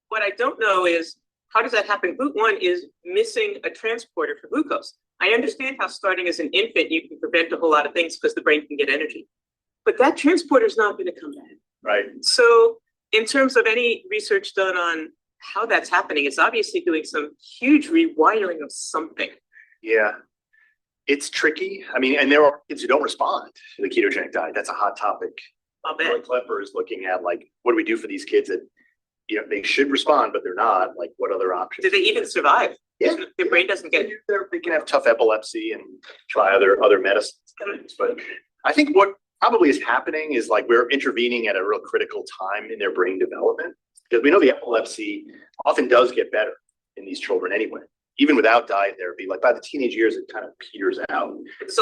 what I don't know is, how does that happen? GLUT1 is missing a transporter for glucose. I understand how starting as an infant, you can prevent a whole lot of things because the brain can get energy. But that transporter is not going to come back. Right. So in terms of any research done on how that's happening, it's obviously doing some huge rewiring of something. Yeah. It's tricky. I mean, and there are kids who don't respond to the ketogenic diet. That's a hot topic. I'll bet. Klepper is looking at like, what do we do for these kids that, you know, they should respond, but they're not. Like, what other options? Do they even survive? Yeah. Their brain doesn't get. They can have tough epilepsy and try other medicines. But I think what probably is happening is like we're intervening at a real critical time in their brain development, because we know the epilepsy often does get better in these children anyway. Even without diet therapy, like by the teenage years, it kind of peters out,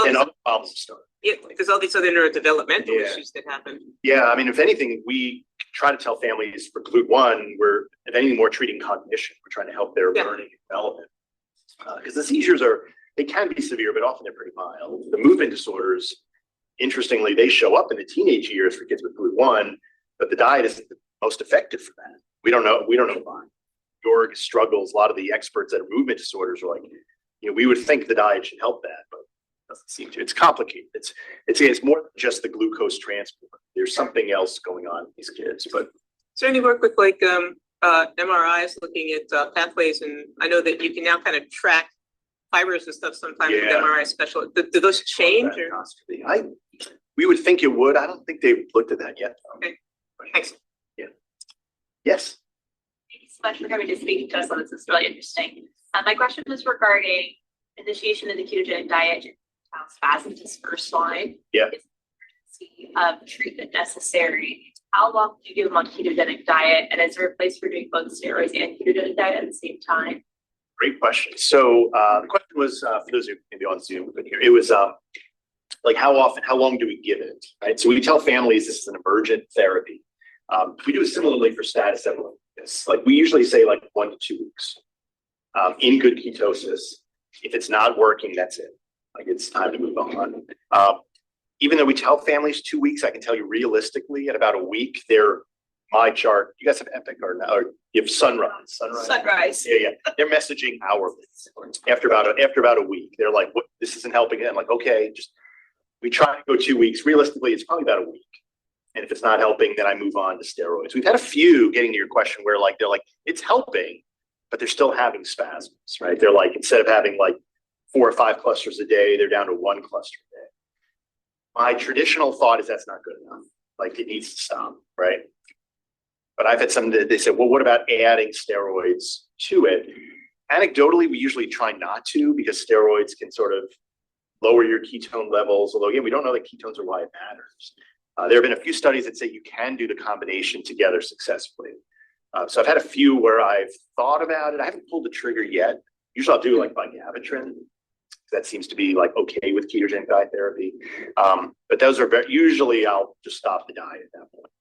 and other problems start. Yeah, because all these other neurodevelopmental issues that happen. Yeah, I mean, if anything, we try to tell families for GLUT1, we're, if anything, more treating cognition. We're trying to help their learning and development. Because the seizures they can be severe, but often they're pretty mild. The movement disorders, interestingly, they show up in the teenage years for kids with GLUT1, but the diet isn't the most effective for that. We don't know why. Jorg struggles. A lot of the experts that are movement disorders are like, you know, we would think the diet should help that, but it doesn't seem to. It's complicated. It's more than just the glucose transport. There's something else going on in these kids. But is there any work with like MRIs looking at pathways? And I know that you can now kind of track fibers and stuff sometimes with MRI special. Do those change? We would think it would. I don't think they've looked at that yet. Okay. Thanks. Yeah. Yes. Thank you so much for coming to speak to us on this. It's really interesting. My question was regarding initiation of the ketogenic diet. Spasms is first line. Yeah. Is of treatment necessary? How long do you give them on ketogenic diet? And is there a place for doing both steroids and ketogenic diet at the same time? Great question. So the question was, for those who maybe on Zoom couldn't hear, it was like how long do we give it? Right. So we tell families this is an emergent therapy. We do it similarly for status epilepticus. Like we usually say like 1 to 2 weeks in good ketosis. If it's not working, that's it. Like it's time to move on. Even though we tell families 2 weeks, I can tell you realistically at about a week, my chart. You guys have Epic or you have Sunrise. Sunrise. Yeah. They're messaging hourly. After about a week, they're like, "What? This isn't helping." I'm like, "Okay, we try to go 2 weeks. Realistically, it's probably about a week. And if it's not helping, then I move on to steroids." We've had a few, getting to your question, where like they're like, it's helping, but they're still having spasms, right? They're like, instead of having like 4 or 5 clusters a day, they're down to 1 cluster a day. My traditional thought is that's not good enough. Like it needs to stop, right? But I've had some that they said, well, what about adding steroids to it? Anecdotally, we usually try not to, because steroids can sort of lower your ketone levels. Although again, we don't know that ketones are why it matters. There have been a few studies that say you can do the combination together successfully. So I've had a few where I've thought about it. I haven't pulled the trigger yet. Usually I'll do like vigabatrin. That seems to be like okay with ketogenic diet therapy. But those are usually I'll just stop the diet at that point.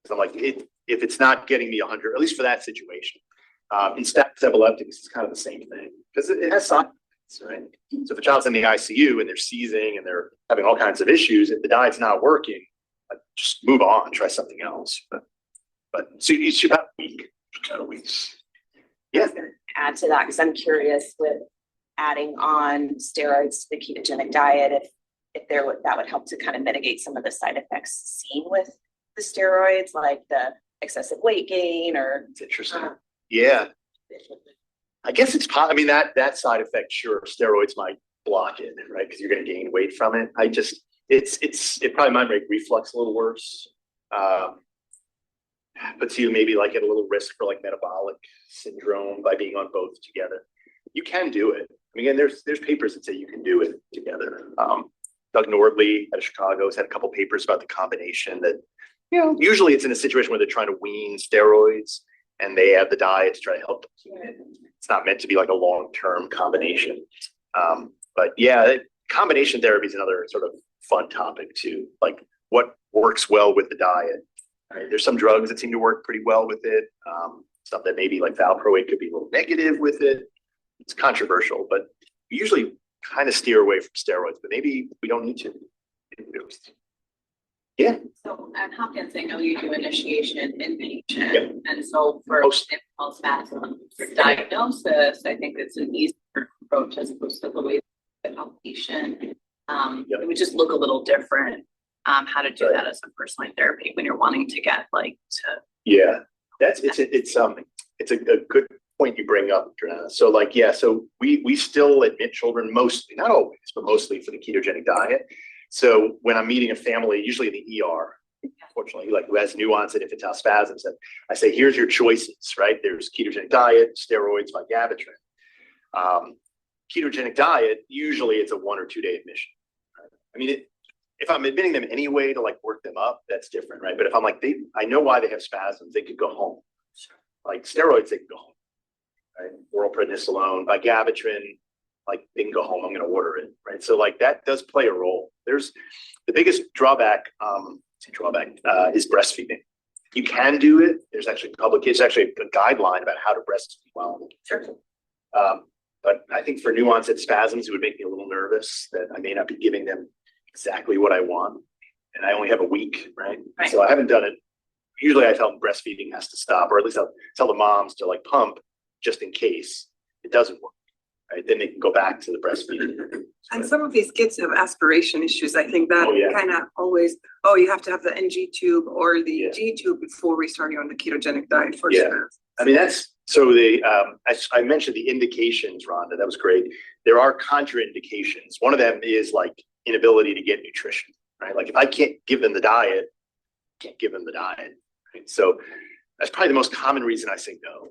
Because I'm like, if it's not getting me 100, at least for that situation. In status epilepticus, it's kind of the same thing because it has side effects, right? So if a child's in the ICU and they're seizing and they're having all kinds of issues, if the diet's not working, just move on, try something else. But so you should have a week, kind of weeks. Yeah. Add to that because I'm curious with adding on steroids to the ketogenic diet, if that would help to kind of mitigate some of the side effects seen with the steroids, like the excessive weight gain or. It's interesting. Yeah. I guess it's I mean that side effect, sure, steroids might block it, right? Because you're going to gain weight from it. It probably might make reflux a little worse. Puts you maybe like at a little risk for like metabolic syndrome by being on both together. You can do it. I mean, again, there's papers that say you can do it together. Doug Nordley out of Chicago has had a couple papers about the combination that, you know, usually it's in a situation where they're trying to wean steroids and they add the diet to try to help them. It's not meant to be like a long-term combination. But yeah, combination therapy is another sort of fun topic too. Like what works well with the diet. Right? There's some drugs that seem to work pretty well with it. Stuff that maybe like valproate could be a little negative with it. It's controversial, but we usually kind of steer away from steroids, but maybe we don't need to. Yeah. So at Hopkins, I know you do initiation inpatient. Yep. And so for impulse spasm diagnosis, I think it's an easier approach as opposed to the way outpatient. Yep. It would just look a little different, how to do that as a first line therapy when you're wanting to get like to. Yeah, it's a good point you bring up, Joanna. So like, yeah, so we still admit children mostly, not always, but mostly for the ketogenic diet. So when I'm meeting a family, usually in the ER, unfortunately, like who has nuance and infantile spasms, and I say, here's your choices, right? There's ketogenic diet, steroids, vigabatrin. Ketogenic diet, usually it's a 1 or 2 day admission. Right? I mean, if I'm admitting them anyway to like work them up, that's different, right? But if I'm like, I know why they have spasms, they could go home. Like steroids, they can go home. Right? Oral prednisolone, vigabatrin, like they can go home. I'm going to order it, right? So like that does play a role. There's the biggest drawback. Is breastfeeding. You can do it. There's actually it's actually a guideline about how to breastfeed well. Sure. But I think for nuanced spasms, it would make me a little nervous that I may not be giving them exactly what I want. And I only have a week, right? So I haven't done it. Usually I tell them breastfeeding has to stop, or at least I'll tell the moms to like pump just in case it doesn't work. Right? Then they can go back to the breastfeeding. And some of these kids have aspiration issues. I think that kind of always, you have to have the NG tube or the G tube before we start you on the ketogenic diet for sure. I mean, I mentioned the indications, Rhonda, that was great. There are contraindications. One of them is like inability to get nutrition, right? Like if I can't give them the diet, I can't give them the diet. Right? So that's probably the most common reason I say no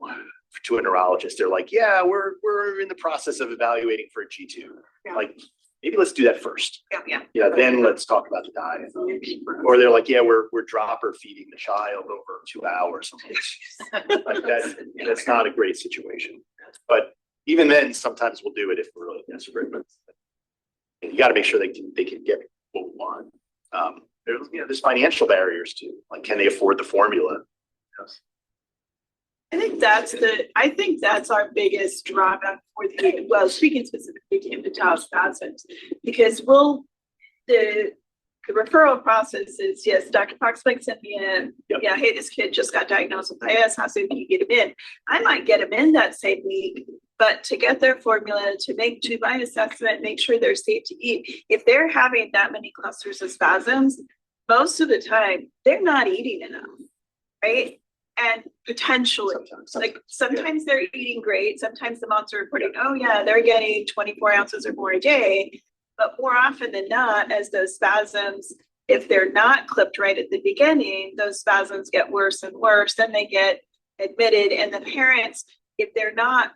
to a neurologist. They're like, yeah, we're in the process of evaluating for a G2. Yeah. Like, maybe let's do that first. Yeah. Then let's talk about the diet. Or they're like, yeah, we're dropper feeding the child over 2 hours. Like that's not a great situation. But even then, sometimes we'll do it if we're really desperate. But you got to make sure they can get what we want. There's financial barriers too. Like, can they afford the formula? Yes. I think that's our biggest drawback for speaking specifically to infantile spasms, because the referral process is, yes, Dr. Fox might send me in. Yep. Yeah, hey, this kid just got diagnosed with IS. How soon can you get him in? I might get him in that same week, but to get their formula, to make two-line assessment, make sure they're safe to eat. If they're having that many clusters of spasms, most of the time they're not eating enough, right? And potentially, sometimes they're eating great. Sometimes the moms are reporting, they're getting 24 ounces or more a day. But more often than not, as those spasms, if they're not clipped right at the beginning, those spasms get worse and worse. Then they get admitted. And the parents, if they're not,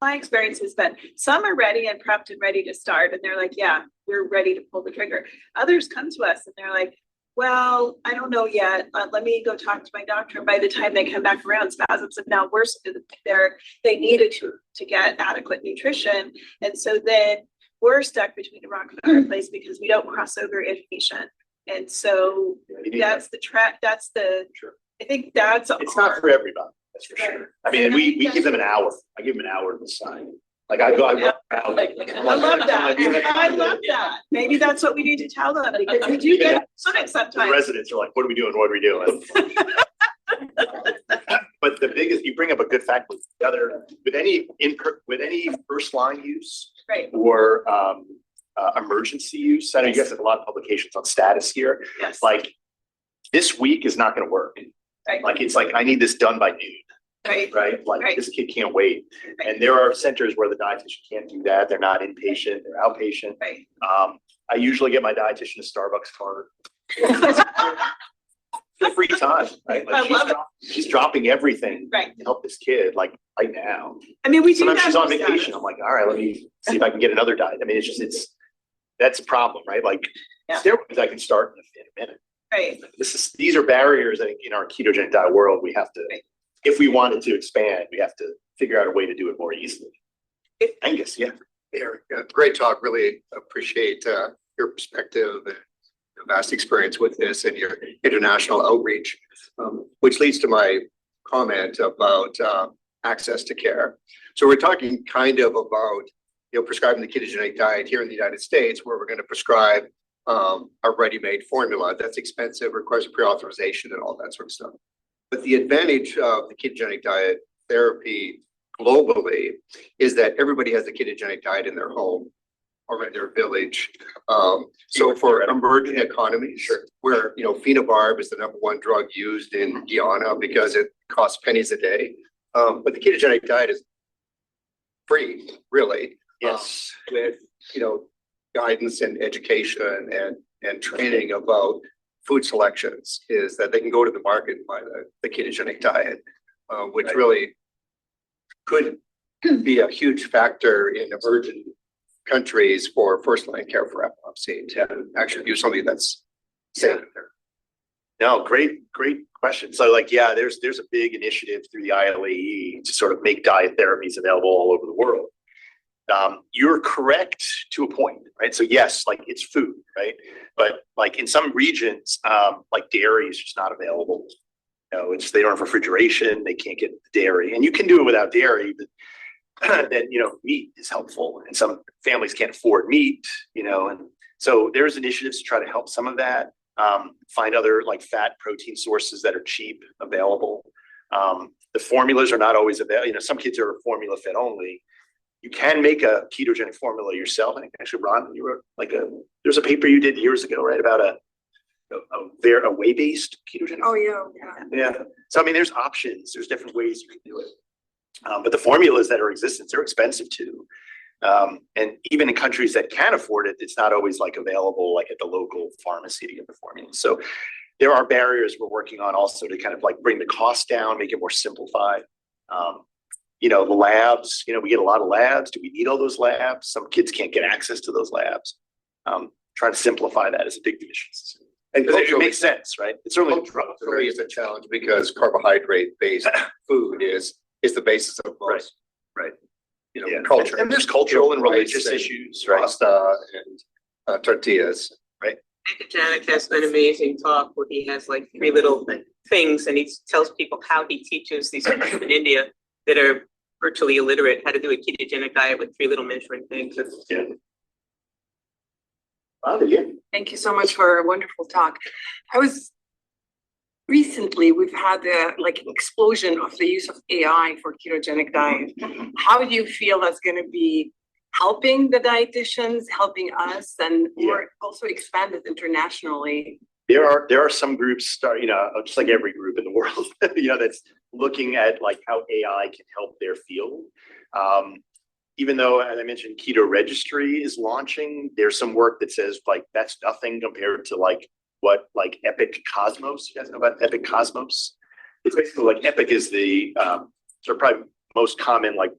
my experience has been some are ready and prepped and ready to start. And they're like, yeah, we're ready to pull the trigger. Others come to us and they're like, well, I don't know yet. Let me go talk to my doctor. And by the time they come back around, spasms have now worsened. They needed to get adequate nutrition. And so then we're stuck between a rock and a hard place because we don't cross over inpatient. And so that's the track. I think that's it's not for everybody. That's for sure. I mean, we give them an hour. I give them an hour to sign. Like I love that. I love that. Maybe that's what we need to tell them, because we do get sometimes. The residents are like, what are we doing? What are we doing? But the biggest, you bring up a good fact with any first line use, right, or emergency use. I know you guys have a lot of publications on status here. Yes. Like this week is not going to work. Right. Like it's like I need this done by noon. Right. Like this kid can't wait. Right. And there are centers where the dietitian can't do that. They're not inpatient, they're outpatient. Right. I usually get my dietitian a Starbucks card. Free time, right? Like she's dropping everything to help this kid, like right now. I mean, sometimes she's on vacation. I'm like, all right, let me see if I can get another diet. I mean, that's a problem, right? Like steroids I can start in a minute. Right. These are barriers I think in our ketogenic diet world we have to, if we wanted to expand, we have to figure out a way to do it more easily. Angus, great talk. Really appreciate your perspective and vast experience with this and your international outreach, which leads to my comment about access to care. So we're talking kind of about prescribing the ketogenic diet here in the United States, where we're going to prescribe a ready-made formula that's expensive, requires pre-authorization and all that sort of stuff. But the advantage of the ketogenic diet therapy globally is that everybody has the ketogenic diet in their home. or in their village. So for emerging economies, where, you know, phenobarb is the #1 drug used in Guyana because it costs pennies a day. But the ketogenic diet is free, really. Yes. With, you know, guidance and education and training about food selections, is that they can go to the market and buy the ketogenic diet, which really could be a huge factor in emerging countries for first line care for epilepsy, to actually do something that's safe there. No, great question. So like, yeah, there's a big initiative through the ILAE to sort of make diet therapies available all over the world. You're correct to a point, right? So yes, like it's food, right? But like in some regions, like dairy is just not available. You know, they don't have refrigeration, they can't get dairy, and you can do it without dairy, but then, you know, meat is helpful, and some families can't afford meat, you know, and so there's initiatives to try to help some of that. Find other like fat protein sources that are cheap, available. The formulas are not always available. You know, some kids are formula fed only. You can make a ketogenic formula yourself. I think actually, Ron, you wrote there's a paper you did years ago, right, about a whey-based ketogenic. Oh, yeah. Yeah. So I mean, there's options. There's different ways you can do it. But the formulas that are existent, they're expensive too. And even in countries that can afford it, it's not always like available like at the local pharmacy to get the formula. So there are barriers we're working on also to kind of like bring the cost down, make it more simplified. You know, the labs, you know, we get a lot of labs. Do we need all those labs? Some kids can't get access to those labs. Trying to simplify that is a big mission. And it makes sense, right? It's certainly is a challenge because carbohydrate-based food is the basis of most, right? You know, culture. And there's cultural and religious issues, right? Pasta and tortillas, right? Ketogenic has an amazing talk where he has like 3 little things, and he tells people how he teaches these people in India that are virtually illiterate how to do a ketogenic diet with 3 little measuring things. Yeah. Thank you so much for a wonderful talk. Recently, we've had like an explosion of the use of AI for ketogenic diet. How do you feel that's going to be helping the dietitians, helping us, and or also expand it internationally? There are some groups you know, just like every group in the world, you know, that's looking at like how AI can help their field. Even though, as I mentioned, Keto Registry is launching, there's some work that says like that's nothing compared to like what like Epic Cosmos. You guys know about Epic Cosmos? It's basically like Epic is the sort of probably most common like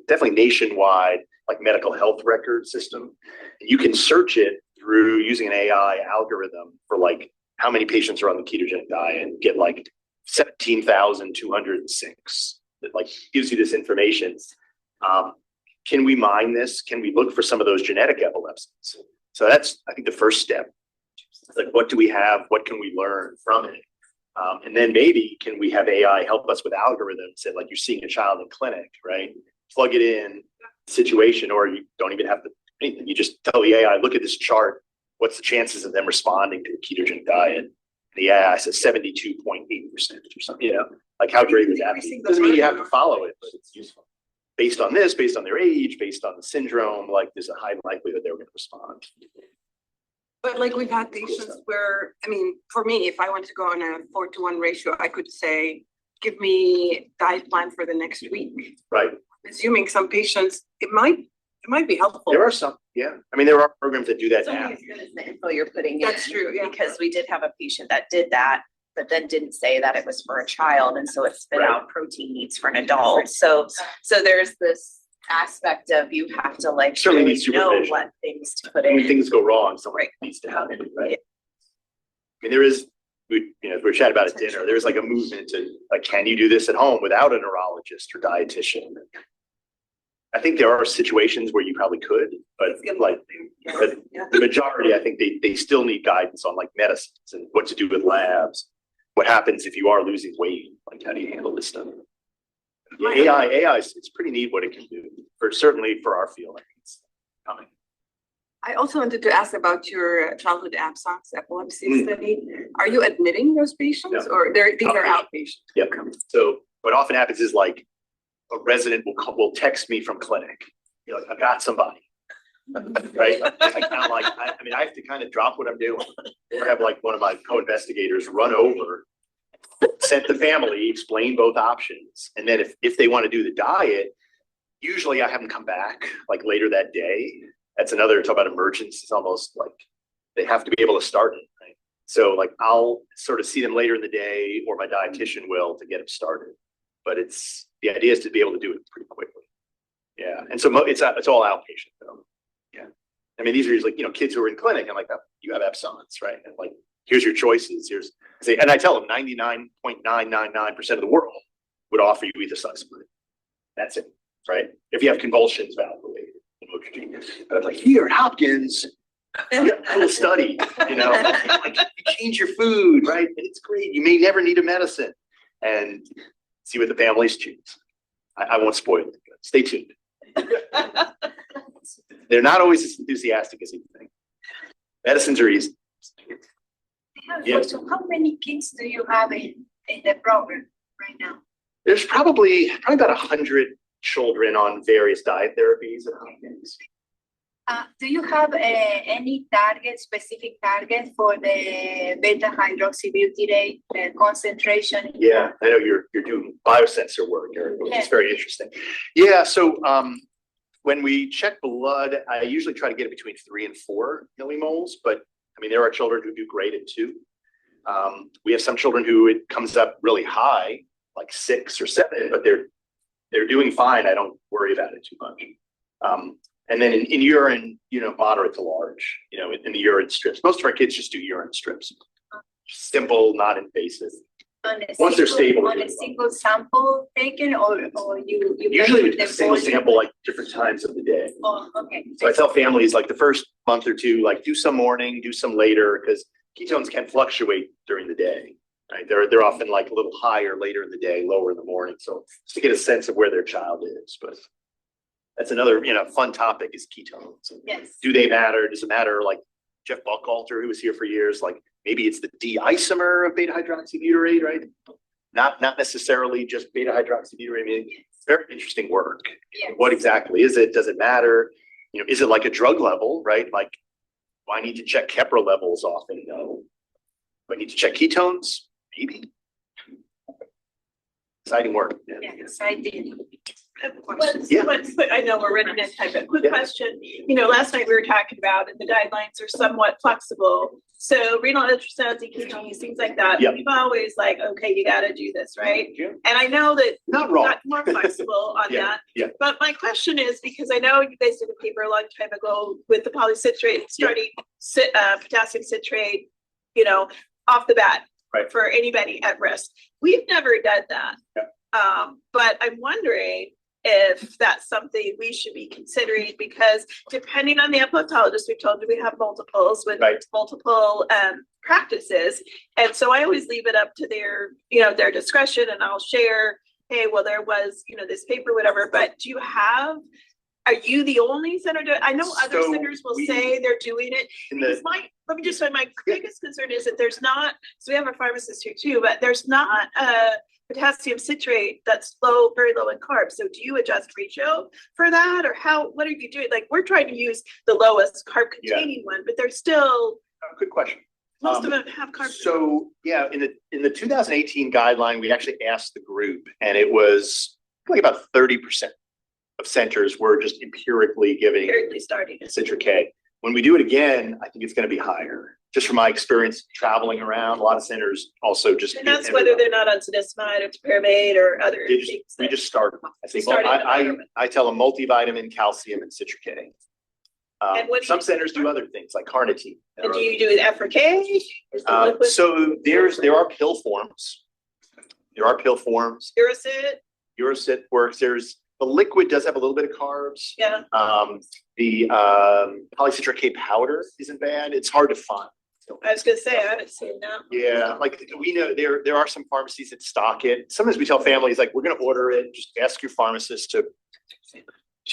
definitely nationwide like medical health record system. You can search it through using an AI algorithm for like how many patients are on the ketogenic diet and get like 17,206 that like gives you this information. Can we mine this? Can we look for some of those genetic epilepsies? So that's, I think, the first step. Like, what do we have? What can we learn from it? And then maybe can we have AI help us with algorithms that like you're seeing a child in clinic, right? Plug it in situation, or you don't even have anything. You just tell the AI, look at this chart. What's the chances of them responding to a ketogenic diet? The AI says 72.8% or something. You know, like how great is that? Doesn't mean you have to follow it, but it's useful. Based on this, based on their age, based on the syndrome, like there's a high likelihood they're going to respond. But like we've had patients where, I mean, for me, if I want to go on a 4:1 ratio, I could say, give me diet plan for the next week. Right. Assuming some patients, it might be helpful. There are some, yeah. I mean, there are programs that do that now. It's only as good as the info you're putting in. That's true, yeah. Because we did have a patient that did that, but then didn't say that it was for a child, and so it spit out protein needs for an adult. So there's this aspect of you have to like Certainly really needs know supervision. what things to put in. When things go wrong, someone needs to help, right? Yeah. I mean, there is, we were chatting about at dinner, there's like a movement to like, can you do this at home without a neurologist or dietitian? I think there are situations where you probably could, but like, but the majority, I think they still need guidance on like medicines and what to do with labs. What happens if you are losing weight? Like, how do you handle this stuff? Yeah, AI, it's pretty neat what it can do. Certainly for our field, I think it's coming. I also wanted to ask about your childhood absence epilepsy study. Are you admitting those patients, or these are outpatients? Yep. So what often happens is like a resident will text me from clinic. You're like, I got somebody. right? I mean, I have to kind of drop what I'm doing or have like one of my co-investigators run over, send the family, explain both options. And then if they want to do the diet, usually I have them come back like later that day. That's another talk about emergence. It's almost like they have to be able to start it, right? So like I'll sort of see them later in the day or my dietitian will to get them started. But the idea is to be able to do it pretty quickly. Yeah. And so it's all outpatient though. Yeah. I mean, these are usually, kids who are in clinic and like you have Epsons, right? And like, here's your choices. And I tell them 99.999% of the world would offer you ethosuximide. That's it, right? If you have convulsions, valve-related. But I'm like, here at Hopkins, a little study, like you change your food, right? And it's great. You may never need a medicine. And see what the families choose. I won't spoil it. Stay tuned. They're not always as enthusiastic as you think. Medicines are easy. Yeah. So how many kids do you have in the program right now? There's probably about 100 children on various diet therapies at Hopkins. Do you have any specific target for the beta hydroxybutyrate concentration? Yeah, I know you're doing biosensor work, Eric, which is very interesting. Yeah, so when we check blood, I usually try to get it between 3 and 4 millimoles, but I mean, there are children who do great at 2. We have some children who it comes up really high, like 6 or 7, but they're doing fine. I don't worry about it too much. And then in urine, moderate to large, in the urine strips. Most of our kids just do urine strips. Simple, not invasive. Once they're stable. On a single sample taken or you usually a single sample like different times of the day. Oh, okay. So I tell families like the first month or two, like do some morning, do some later, because ketones can fluctuate during the day. Right? They're often like a little higher later in the day, lower in the morning. So just to get a sense of where their child is. But that's another, fun topic is ketones. Yes. Do they matter? Does it matter? Like Jeff Buchalter, who was here for years, like maybe it's the D-isomer of beta hydroxybutyrate, right? Not necessarily just beta hydroxybutyrate. I mean, it's very interesting work. Yes. What exactly is it? Does it matter? Is it like a drug level, right? Like, do I need to check Keppra levels often? No. Do I need to check ketones? Maybe. Exciting work. Yeah, exciting. Yeah. I know we're running out of time, but quick question. Last night we were talking about, and the guidelines are somewhat flexible. So renal ultrasounds, ketones, things like that. Yeah. We've always like, okay, you got to do this, right? Yeah. And I know that Not you wrong. got more flexible on Yeah. that. Yeah. But my question is, because I know you guys did a paper a long time ago with the polycitrate, starting potassium citrate, off the bat, right, for anybody at risk. We've never done that. Yeah. But I'm wondering if that's something we should be considering, because depending on the epileptologist, we've told you we have multiples with multiple practices. And so I always leave it up to their discretion, and I'll share, hey, well, there was, this paper, whatever, but are you the only center doing? I know other centers will say they're doing it. Because let me just say, my biggest concern is that there's not, so we have a pharmacist here too, but there's not a potassium citrate that's very low in carbs. So do you adjust ratio for that, or what are you doing? Like, we're trying to use the lowest carb containing one, but there's still good question. Most of them have carbs. So yeah, in the 2018 guideline, we actually asked the group, and it was like about 30% of centers were just empirically starting citric A. When we do it again, I think it's going to be higher. Just from my experience traveling around, a lot of centers also just. And that's whether they're not on sadismide or topiramate or other things. We just start. I think I tell them multivitamin, calcium, and citric A. And some centers do other things like carnitine. And do you do it Africaine? So there are pill forms. Uracit works. The liquid does have a little bit of carbs. Yeah. The polycitric K powder isn't bad. It's hard to find. I was gonna say, I haven't seen that. Yeah, like we know there are some pharmacies that stock it. Sometimes we tell families like, we're gonna order it. Just ask your pharmacist to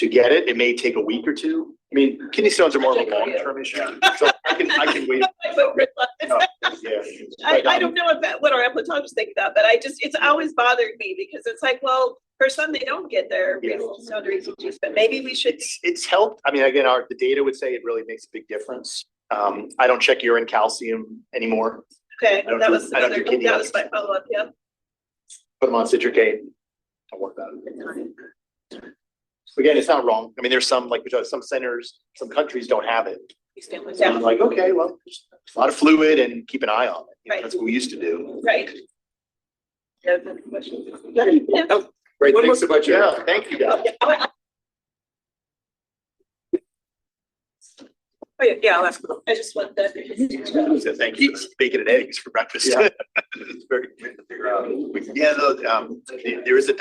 get it. It may take a week or two. I mean, kidney stones are more of a long-term issue, so I can wait. I don't know what our epileptologists think of that, but it's always bothered me, because it's like, well, For some, they don't get their renal stone ECGs, but maybe we should. It's helped. I mean, again, the data would say it really makes a big difference. I don't check urine calcium anymore. Okay, I don't that do- was I don't do another, kidney that was my follow-up, yeah. Put them on citricate. Don't worry about it. Again, it's not wrong. I mean, there's some, like, some centers, some countries don't have it. So I'm like, okay, well, there's a lot of fluid and keep an eye on it. You know, Right. That's what we used to do. Right. Yeah, good question. Yeah. Great, One thanks so much. Eric. Yeah, thank you guys. Oh, yeah, I'll ask. I just want that. So thank you for bacon and eggs for breakfast. Yeah. It's very good. Yeah, there is a